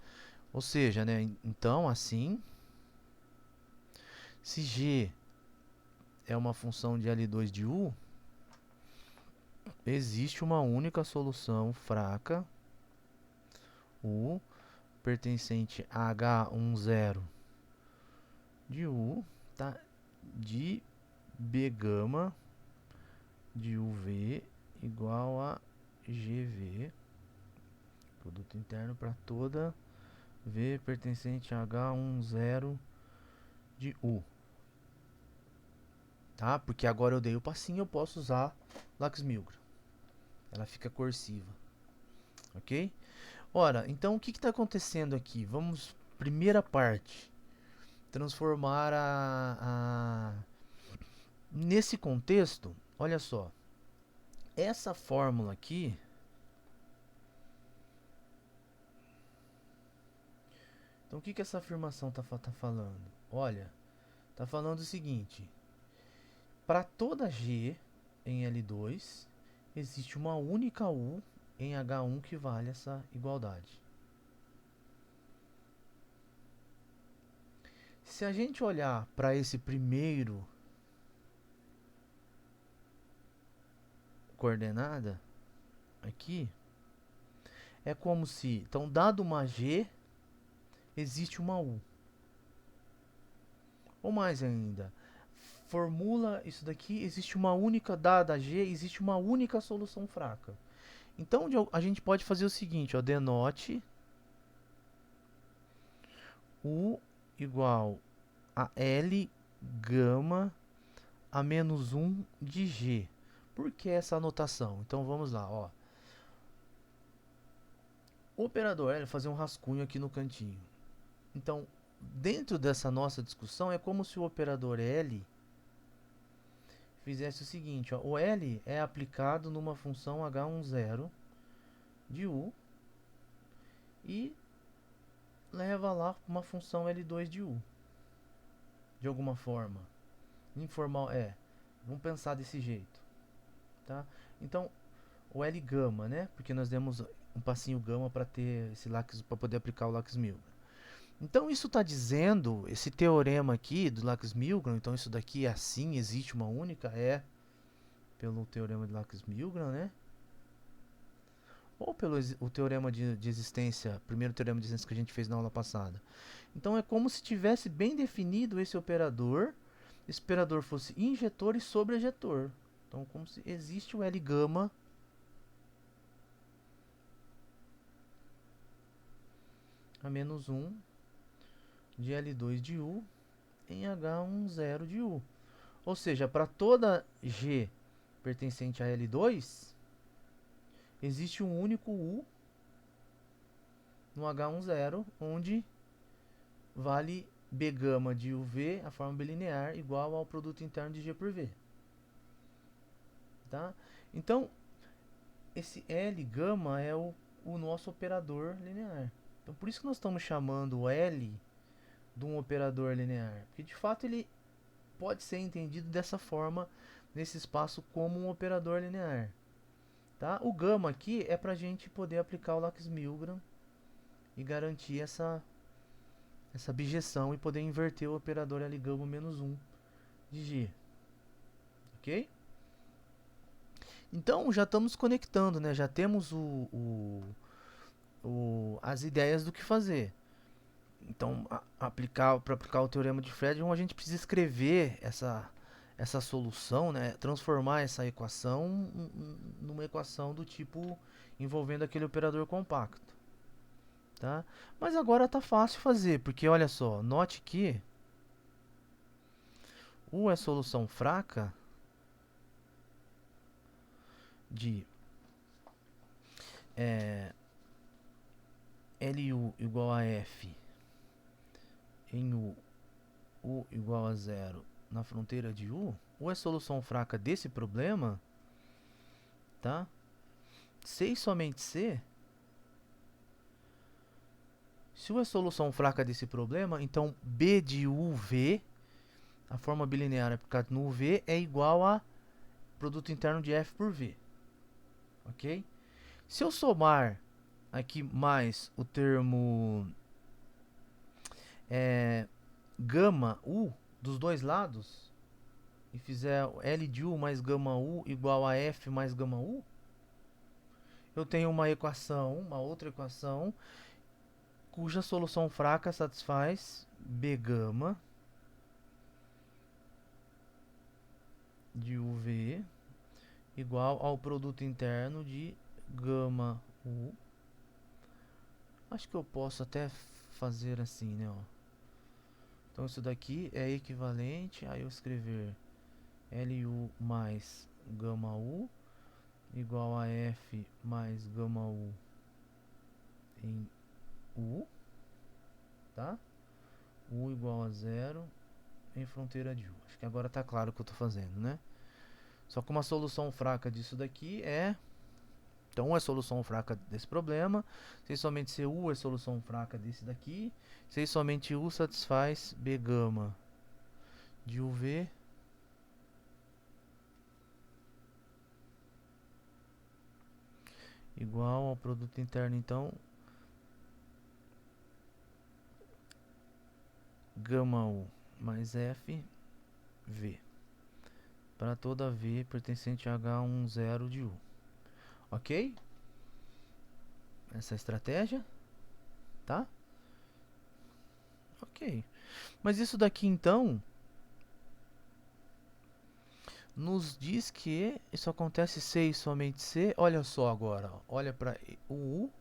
Ou seja, né, então, assim, se G é uma função de L2 de U, existe uma única solução fraca, U, pertencente a H10 de U, tá? De B gama de UV igual a GV, produto interno para toda V pertencente a H10 de U, tá? Porque agora eu dei o passinho, eu posso usar Lax-Milgram. Ela fica cursiva, ok? Ora, então o que está acontecendo aqui? Vamos, primeira parte, transformar nesse contexto, olha só, essa fórmula aqui, então o que essa afirmação tá falando? Olha, tá falando o seguinte, para toda G em L2, existe uma única U em H1 que vale essa igualdade. Se a gente olhar para esse primeiro coordenada aqui, é como se, então, dado uma G, existe uma U. Ou mais ainda, formula isso daqui, existe uma única, dada G, existe uma única solução fraca. Então, a gente pode fazer o seguinte, ó, denote U igual a L gama a menos 1 de G. Por que essa anotação? Então, vamos lá, ó. O operador L, fazer um rascunho aqui no cantinho. Então, dentro dessa nossa discussão, é como se o operador L fizesse o seguinte, ó, o L é aplicado numa função H10 de U e leva lá uma função L2 de U, de alguma forma. Informal, vamos pensar desse jeito, tá? Então, o L gama, né? Porque nós demos um passinho gama para ter esse Lax, para poder aplicar o Lax-Milgram. Então isso está dizendo, esse teorema aqui do Lax-Milgram, então isso daqui é assim, existe uma única, pelo teorema de Lax-Milgram, né? Ou pelo o teorema de existência, primeiro teorema de existência que a gente fez na aula passada. Então é como se tivesse bem definido esse operador fosse injetor e sobrejetor. Então como se existe o L gama a menos 1 de L2 de U em H10 de U. Ou seja, para toda G pertencente a L2, existe um único U no H10, onde vale B gama de UV, a forma bilinear, igual ao produto interno de G por V. Tá? Então, esse L gama é o nosso operador linear. Então, por isso que nós estamos chamando o L de um operador linear. Porque, de fato, ele pode ser entendido dessa forma, nesse espaço, como um operador linear. Tá? O gama aqui é para a gente poder aplicar o Lax-Milgram e garantir essa bijeção e poder inverter o operador L gama menos 1 de G. Ok? Então já estamos conectando, né? Já temos as ideias do que fazer. Então, para aplicar o teorema de Fredholm, a gente precisa escrever essa solução, né? Transformar essa equação numa equação do tipo envolvendo aquele operador compacto. Tá? Mas agora tá fácil fazer, porque olha só, note que U é solução fraca de LU igual a F em U U igual a zero na fronteira de U, ou é solução fraca desse problema, tá? C e somente C. Se U é solução fraca desse problema, então B de UV, a forma bilinear aplicada no UV, é igual a produto interno de F por V. Ok? Se eu somar aqui mais o termo gama U dos dois lados, e fizer L de U mais gama U igual a F mais gama U, eu tenho uma equação, uma outra equação, cuja solução fraca satisfaz B gama de UV igual ao produto interno de gama U. Acho que eu posso até fazer assim, né? Ó. Então isso daqui é equivalente a eu escrever LU mais gama U igual a F mais gama U em U, tá? U igual a zero em fronteira de U. Acho que agora tá claro o que eu tô fazendo, né? Só que uma solução fraca disso daqui é... Então, U é solução fraca desse problema. Se somente se U é solução fraca desse daqui. Se somente U satisfaz B gama de UV igual ao produto interno, então, gama U mais F V para toda V pertencente a H10 de U. Ok? Essa é a estratégia, tá? Ok. Mas isso daqui, então, nos diz que isso acontece C e somente C. Olha só agora, ó. Olha para o U.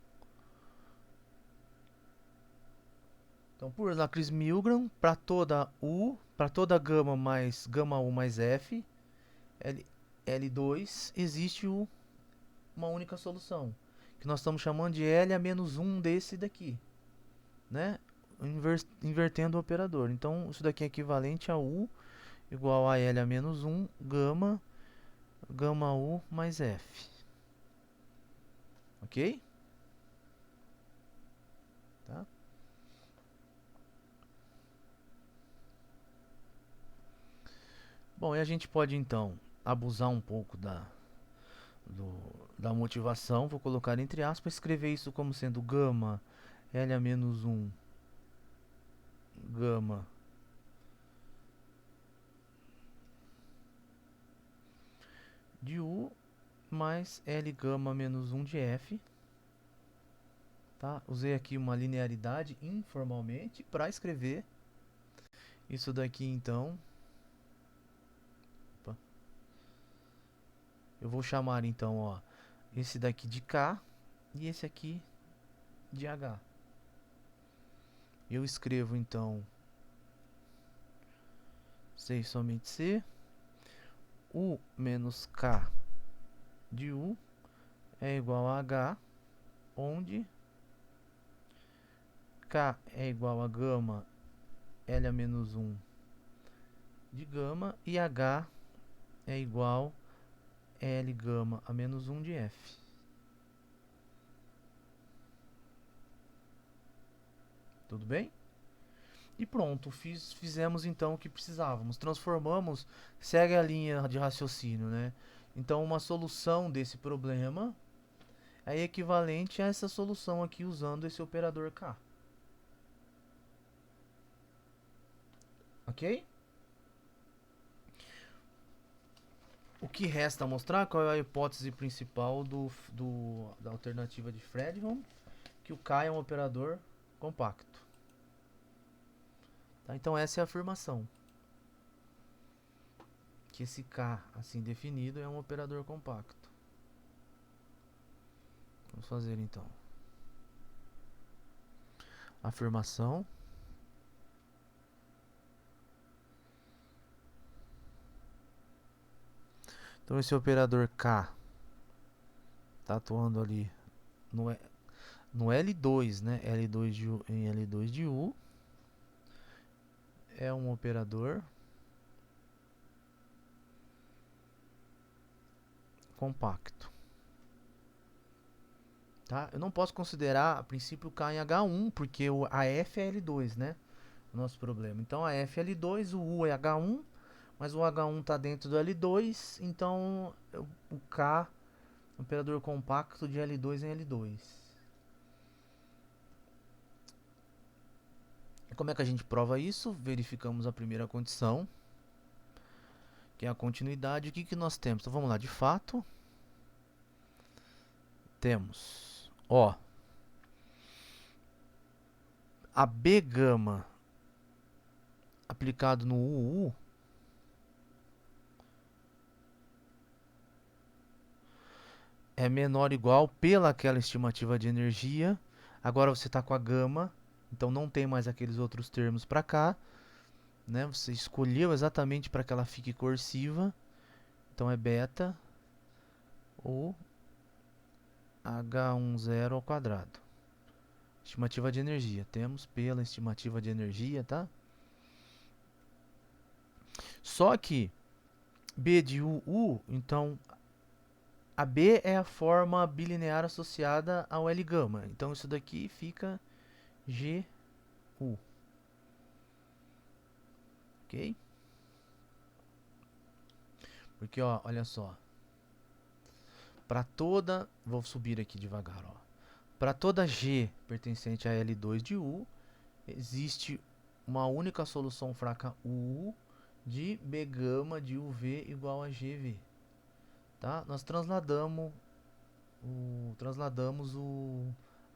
Então, por Lakris-Milgram, para toda U, para toda gama mais gama U mais F, L2, existe uma única solução, que nós estamos chamando de L a menos 1 desse daqui, né? Invertendo o operador. Então, isso daqui é equivalente a U igual a L a menos 1 gama U mais F. Ok? Tá? Bom, e a gente pode então abusar um pouco da motivação, vou colocar entre aspas, escrever isso como sendo gama L a menos 1 gama de U mais L gama menos 1 de F. Tá? Usei aqui uma linearidade informalmente para escrever isso daqui, então. Opa. Eu vou chamar então, ó, esse daqui de K e esse aqui de H. Eu escrevo então C e somente C, U menos K de U é igual a H, onde K é igual a gama L a menos 1 de gama e H é igual a L gama a menos 1 de F. Tudo bem? E pronto, fizemos então o que precisávamos. Transformamos, segue a linha de raciocínio, né? Então, uma solução desse problema é equivalente a essa solução aqui usando esse operador K. Ok? O que resta mostrar qual é a hipótese principal da alternativa de Fredholm, que o K é um operador compacto. Tá? Então essa é a afirmação, que esse K assim definido é um operador compacto. Vamos fazer então. Afirmação. Então esse operador K está atuando ali no L2, né? L2 de U, em L2 de U. é um operador compacto. Tá? Eu não posso considerar, a princípio, o K em H1, porque a F é L2, né? O nosso problema. Então a F é L2, o U é H1, mas o H1 está dentro do L2, então o K, operador compacto de L2 em L2. Como é que a gente prova isso? Verificamos a primeira condição, que é a continuidade. O que nós temos? Então vamos lá, de fato, temos, ó, a B gama aplicado no UU é menor ou igual pela aquela estimativa de energia. Agora você está com a gama, então não tem mais aqueles outros termos para cá, né? Você escolheu exatamente para que ela fique cursiva, então é beta ou H10 ao quadrado. Estimativa de energia, temos pela estimativa de energia, tá? Só que B de UU, então a B é a forma bilinear associada ao L gama, então isso daqui fica GU, ok? Porque, ó, olha só, para toda, vou subir aqui devagar, ó. Para toda G pertencente a L2 de U, existe uma única solução fraca U de B gama de UV igual a GV. Tá? Nós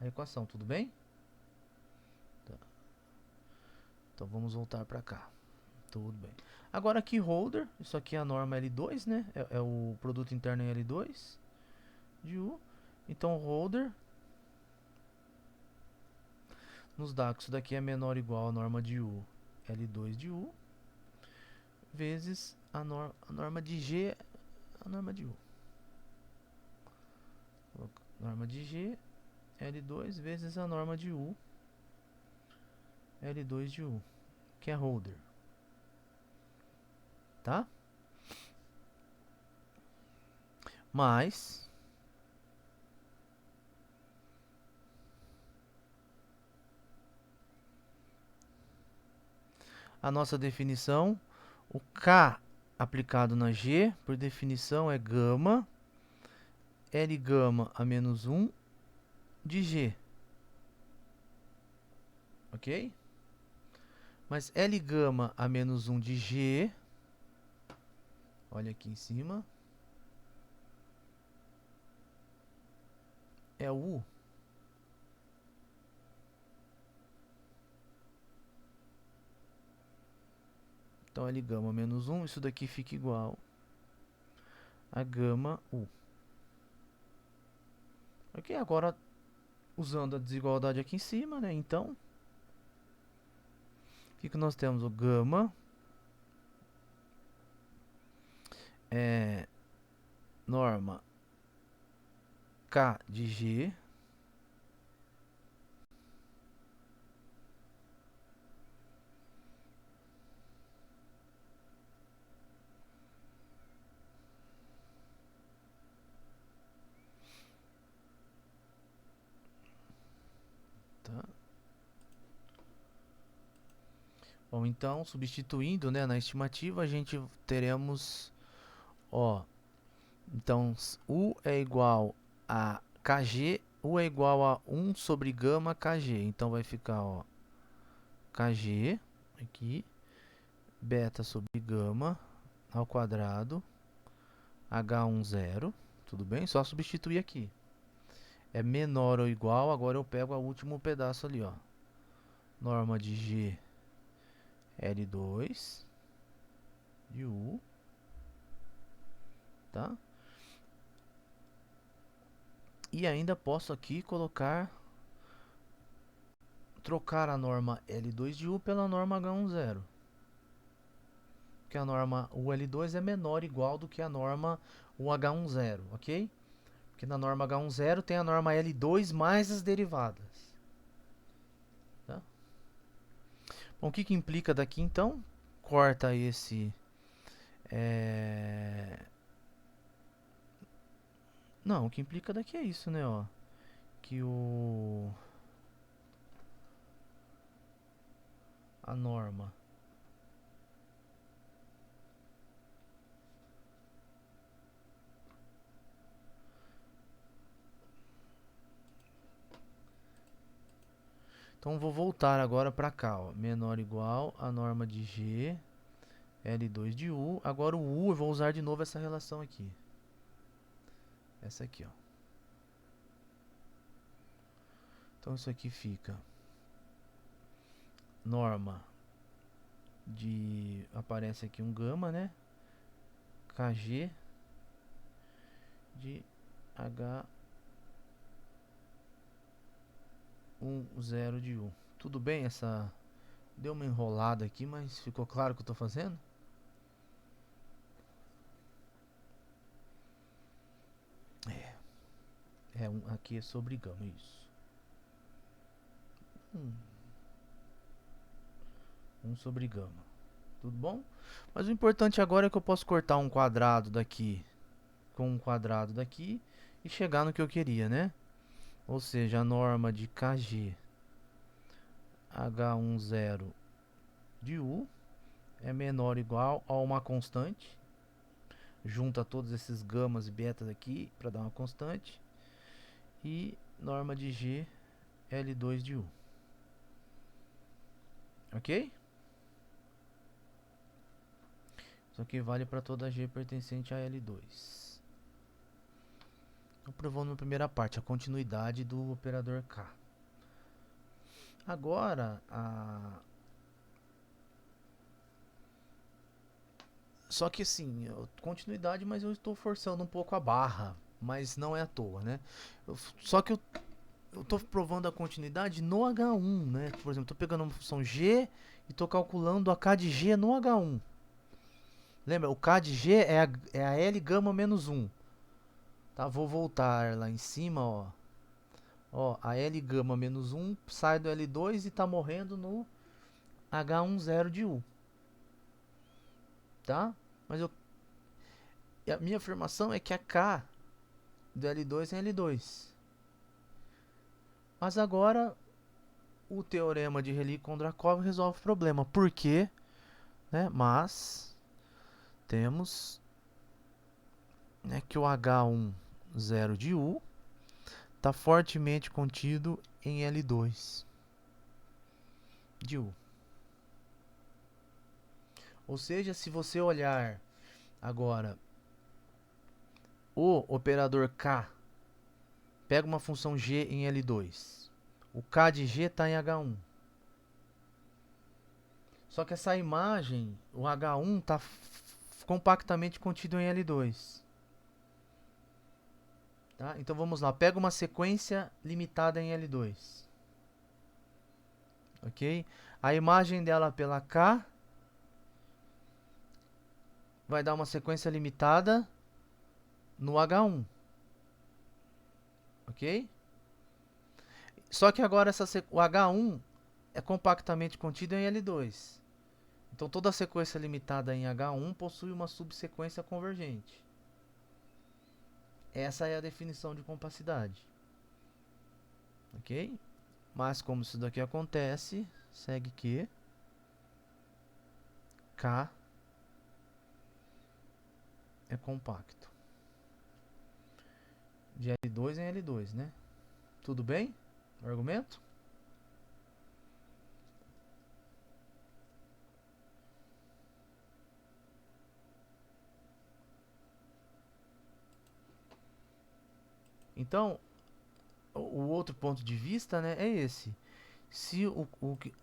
a equação, tudo bem? Tá. Então vamos voltar para cá. Tudo bem. Agora aqui holder, isso aqui é a norma L2, né? É o produto interno em L2 de U. Então holder nos dá que isso daqui é menor ou igual à norma de U, L2 de U, vezes a norma de G, a norma de U. Norma de G, L2 vezes a norma de U, L2 de U, que é holder. Tá? Mais a nossa definição, o K aplicado na G, por definição, é gama, L gama a menos 1 de G. Ok? Mas L gama a menos 1 de G, olha aqui em cima, é o U. Então L gama menos 1, isso daqui fica igual a gama U. Ok? Agora, usando a desigualdade aqui em cima, né? Então, o que nós temos? O gama é norma K de G tá? Bom, então, substituindo, né, na estimativa, a gente teremos, ó, então, U é igual a Kg, U é igual a 1 sobre gama Kg, então vai ficar, ó, Kg, aqui, beta sobre gama, ao quadrado, H10, tudo bem? Só substituir aqui. É menor ou igual, agora eu pego o último pedaço ali, ó. Norma de G, L2, de U, tá? E ainda posso aqui colocar, trocar a norma L2 de U pela norma H10. Porque a norma UL2 é menor ou igual do que a norma UH10, ok? Porque na norma H10 tem a norma L2 mais as derivadas. Tá? Bom, o que que implica daqui então? Corta esse... Não, o que implica daqui é isso, né, ó. Que a norma então vou voltar agora para cá, ó. Menor ou igual a norma de G, L2 de U. Agora o U eu vou usar de novo essa relação aqui. Essa aqui, ó. Então isso aqui fica norma de... aparece aqui um gama, né? Kg de H10 de U. Tudo bem? Essa deu uma enrolada aqui, mas ficou claro o que eu estou fazendo? Aqui é sobre gama, isso. 1 sobre gama. Tudo bom? Mas o importante agora é que eu posso cortar um quadrado daqui com um quadrado daqui e chegar no que eu queria, né? Ou seja, a norma de Kg H10 de U é menor ou igual a uma constante. Junta todos esses gamas e betas aqui para dar uma constante. E norma de G L2 de U. Ok? Isso aqui vale para toda G pertencente a L2. Então, provando na primeira parte, a continuidade do operador K. Agora, só que assim, continuidade, mas eu estou forçando um pouco a barra, mas não é à toa, né? Só que eu estou provando a continuidade no H1, né? Por exemplo, estou pegando uma função G e estou calculando a K de G no H1. Lembra, o K de G é a L gama menos 1. Tá? Vou voltar lá em cima, ó. Ó, a L gama menos 1 sai do L2 e está morrendo no H10 de U. Tá? Mas a minha afirmação é que a K do L2 é L2. Mas agora o teorema de Reli-Kondrakov resolve o problema. Por quê? Né? Mas temos, né, que o H10 de U está fortemente contido em L2 de U. Ou seja, se você olhar agora o operador K, pega uma função G em L2. O K de G está em H1. Só que essa imagem, o H1 está compactamente contido em L2. Tá? Então vamos lá, pega uma sequência limitada em L2. Ok? A imagem dela pela K vai dar uma sequência limitada no H1. Ok? Só que agora o H1 é compactamente contido em L2. Então toda sequência limitada em H1 possui uma subsequência convergente. Essa é a definição de compacidade. Ok? Mas como isso daqui acontece, segue que K é compacto. De L2 em L2, né? Tudo bem? O argumento? Então, o outro ponto de vista, né, é esse. Se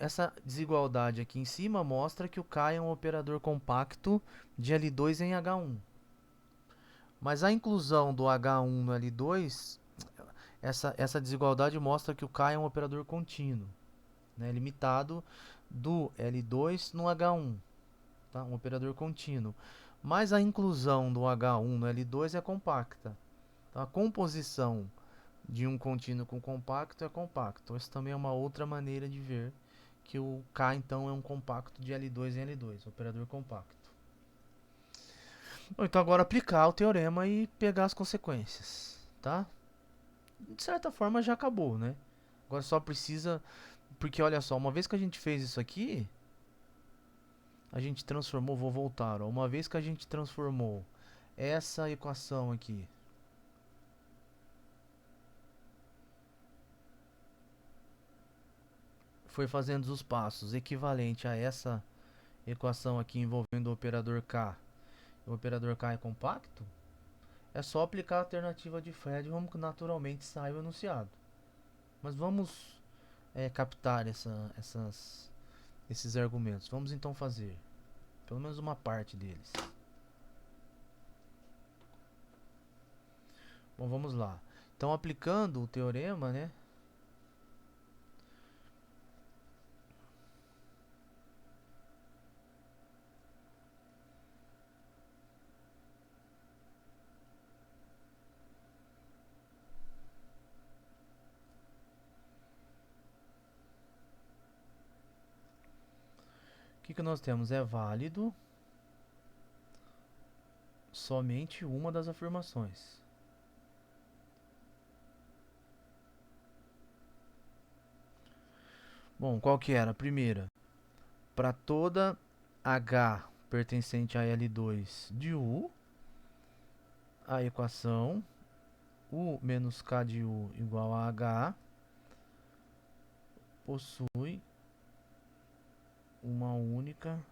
essa desigualdade aqui em cima mostra que o K é um operador compacto de L2 em H1. Mas a inclusão do H1 no L2, essa desigualdade mostra que o K é um operador contínuo, né, limitado do L2 no H1, tá? Um operador contínuo. Mas a inclusão do H1 no L2 é compacta. Então, a composição de um contínuo com compacto é compacto. Essa também é uma outra maneira de ver que o K então é um compacto de L2 em L2, operador compacto. Bom, então agora aplicar o teorema e pegar as consequências, tá? De certa forma já acabou, né? Agora só precisa, porque olha só, uma vez que a gente fez isso aqui, a gente transformou, vou voltar, ó, uma vez que a gente transformou essa equação aqui foi fazendo os passos equivalente a essa equação aqui envolvendo o operador K, o operador K é compacto, é só aplicar a alternativa de Fredholm que naturalmente sai o enunciado. Mas vamos captar esses argumentos. Vamos então fazer pelo menos uma parte deles. Bom, vamos lá. Então, aplicando o teorema, né? O que nós temos? É válido somente uma das afirmações. Bom, qual que era? A primeira, para toda H pertencente a L2 de U, a equação U menos K de U igual a H possui uma única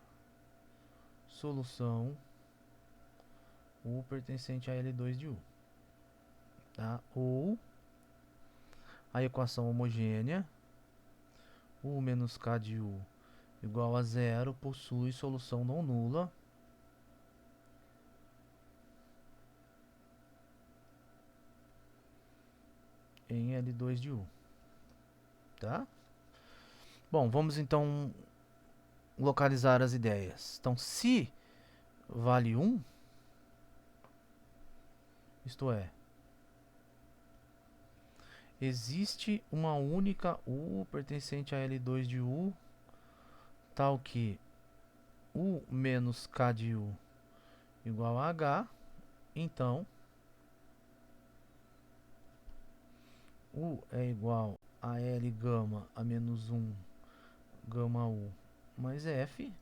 solução U pertencente a L2 de U. Tá? Ou a equação homogênea U menos K de U igual a zero possui solução não nula em L2 de U. Tá? Bom, vamos então localizar as ideias. Então, se vale 1, isto é, existe uma única U pertencente a L2 de U, tal que U menos K de U igual a H, então U é igual a L gama a menos 1 gama U mais F,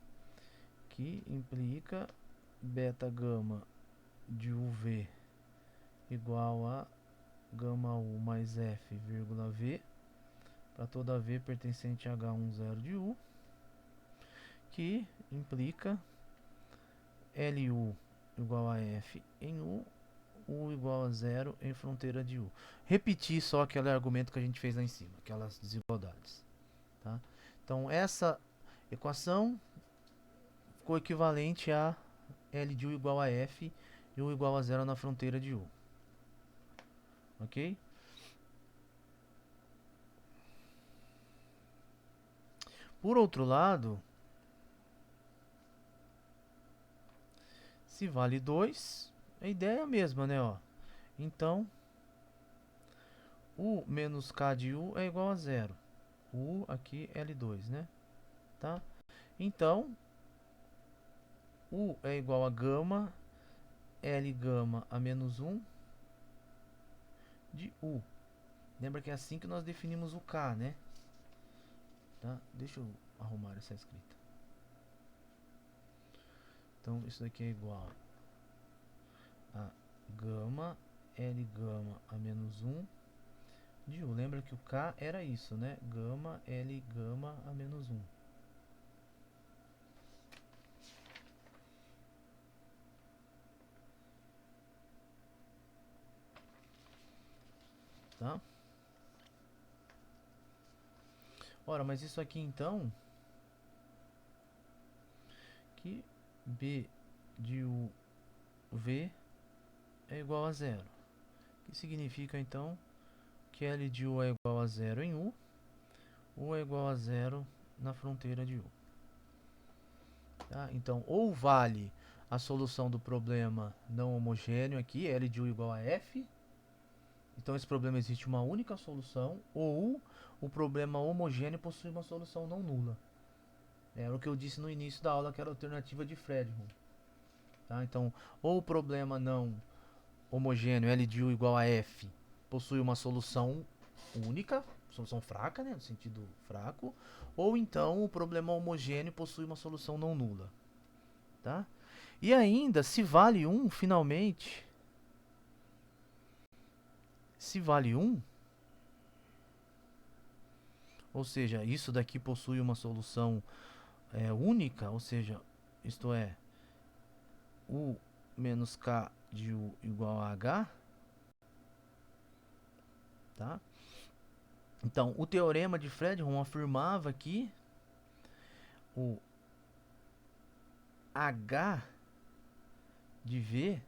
que implica beta gama de UV igual a gama U mais F, vírgula V, para toda V pertencente a H10 de U, que implica LU igual a F em U, U igual a zero em fronteira de U. Repetir só aquele argumento que a gente fez lá em cima, aquelas desigualdades. Tá? Então, essa equação ficou equivalente a L de U igual a F e U igual a zero na fronteira de U. Ok? Por outro lado, se vale 2, a ideia é a mesma, né? Ó. Então, U menos K de U é igual a zero. U aqui L2, né? Tá? Então, U é igual a gama L gama a menos 1 de U. Lembra que é assim que nós definimos o K, né? Tá? Deixa eu arrumar essa escrita. Então, isso daqui é igual a gama L gama a menos 1 de U. Lembra que o K era isso, né? Gama L gama a menos 1. Tá? Ora, mas isso aqui então, que B de U V é igual a zero. Que significa então que L de U é igual a zero em U, U é igual a zero na fronteira de U. Tá? Então, ou vale a solução do problema não homogêneo aqui, L de U igual a F, Então esse problema existe uma única solução, ou o problema homogêneo possui uma solução não nula. Era o que eu disse no início da aula, que era a alternativa de Fredholm. Tá? Então, ou o problema não homogêneo L de U igual a F possui uma solução única, solução fraca, né, no sentido fraco, ou então o problema homogêneo possui uma solução não nula. Tá? E ainda, se vale 1, finalmente, se vale 1, ou seja, isso daqui possui uma solução única, ou seja, isto é, U menos K de U igual a H, tá? Então, o teorema de Fredholm afirmava que o H de V,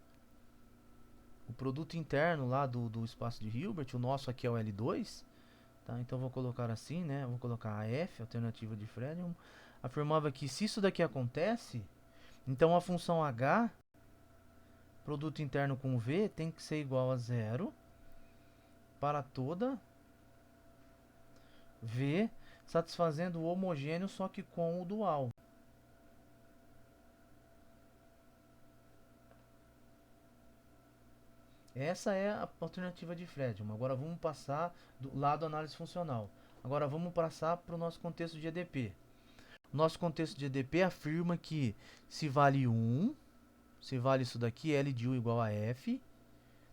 o produto interno lá do espaço de Hilbert, o nosso aqui é o L2, tá? Então vou colocar assim, né? Vou colocar a F, alternativa de Fredholm, afirmava que se isso daqui acontece, então a função H, produto interno com V, tem que ser igual a zero para toda V, satisfazendo o homogêneo, só que com o dual. Essa é a alternativa de Fredholm. Agora vamos passar do lado análise funcional. Agora vamos passar para o nosso contexto de EDP. Nosso contexto de EDP afirma que se vale 1, se vale isso daqui, L de U igual a F,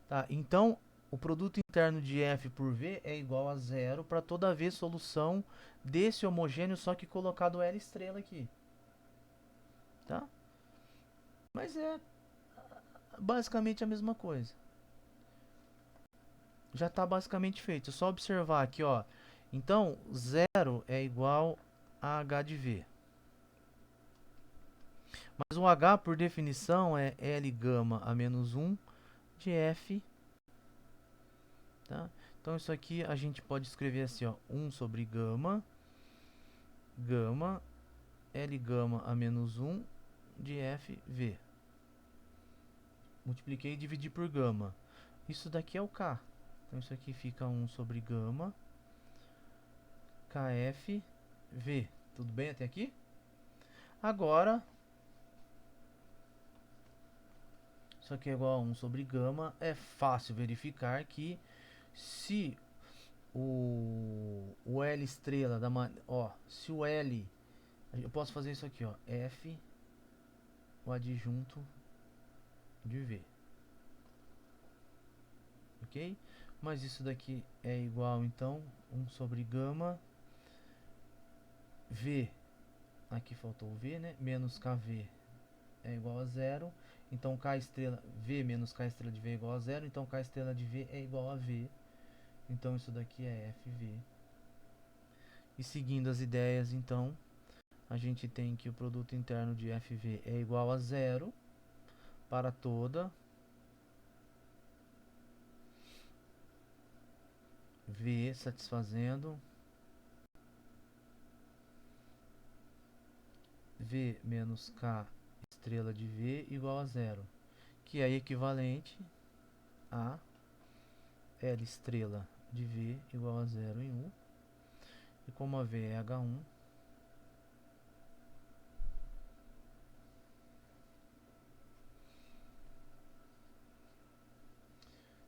tá? Então, o produto interno de F por V é igual a zero para toda vez solução desse homogêneo, só que colocado L estrela aqui. Tá? Mas é basicamente a mesma coisa. Já está basicamente feito. É só observar aqui, ó. Então, zero é igual a H de V. Mas o H, por definição, é L gama a menos 1 de F. Tá? Então, isso aqui a gente pode escrever assim, ó. 1 sobre gama, L gama a menos 1 de FV. Multipliquei e dividi por gama. Isso daqui é o K. Então, isso aqui fica 1 sobre gama, KFV. Tudo bem até aqui? Agora, isso aqui é igual a 1 sobre gama. É fácil verificar que se o L estrela da ó, se o L, eu posso fazer isso aqui, ó, F, o adjunto de V. Ok? Mas isso daqui é igual, então, 1 sobre gama V, aqui faltou o V, né? Menos KV é igual a zero. Então, K estrela, V menos K estrela de V é igual a zero. Então, K estrela de V é igual a V. Então, isso daqui é FV. E seguindo as ideias, então, a gente tem que o produto interno de FV é igual a zero para toda V satisfazendo V menos K estrela de V igual a zero, que é equivalente a L estrela de V igual a zero em U. E como a V é H1,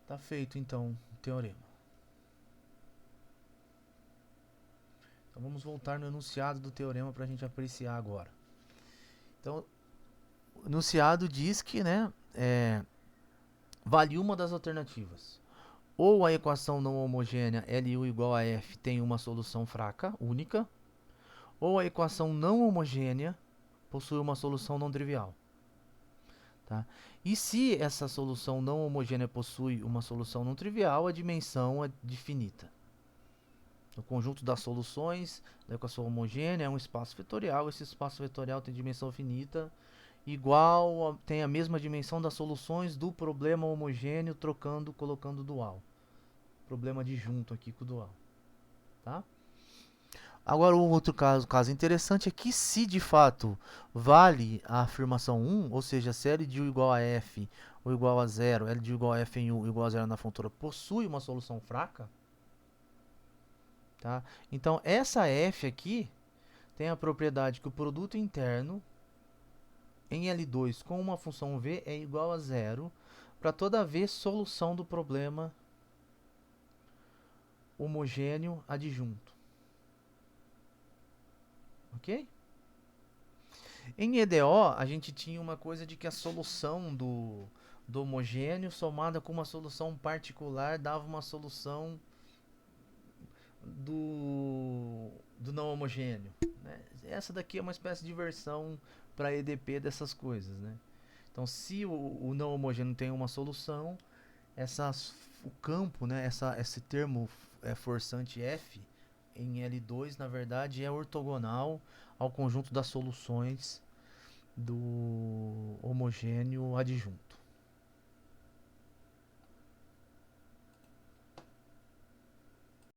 tá feito então o teorema. Então vamos voltar no enunciado do teorema para a gente apreciar agora. Então, o enunciado diz que, né, vale uma das alternativas. Ou a equação não homogênea LU igual a F tem uma solução fraca, única, ou a equação não homogênea possui uma solução não trivial. Tá? E se essa solução não homogênea possui uma solução não trivial, a dimensão é finita. O conjunto das soluções da equação homogênea é um espaço vetorial. Esse espaço vetorial tem dimensão finita, tem a mesma dimensão das soluções do problema homogêneo, colocando dual. Problema adjunto aqui com o dual. Tá? Agora, o outro caso interessante é que se de fato vale a afirmação 1, ou seja, se L de U igual a F ou igual a zero, L de U igual a F em U igual a zero na fontura, possui uma solução fraca, tá? Então, essa F aqui tem a propriedade que o produto interno em L2 com uma função V é igual a zero para toda vez solução do problema homogêneo adjunto. Ok? Em EDO, a gente tinha uma coisa de que a solução do homogêneo somada com uma solução particular dava uma solução do não homogêneo. Né? Essa daqui é uma espécie de versão para EDP dessas coisas. Né? Então, se o não homogêneo tem uma solução, o campo, né, esse termo forçante F em L2, na verdade, é ortogonal ao conjunto das soluções do homogêneo adjunto.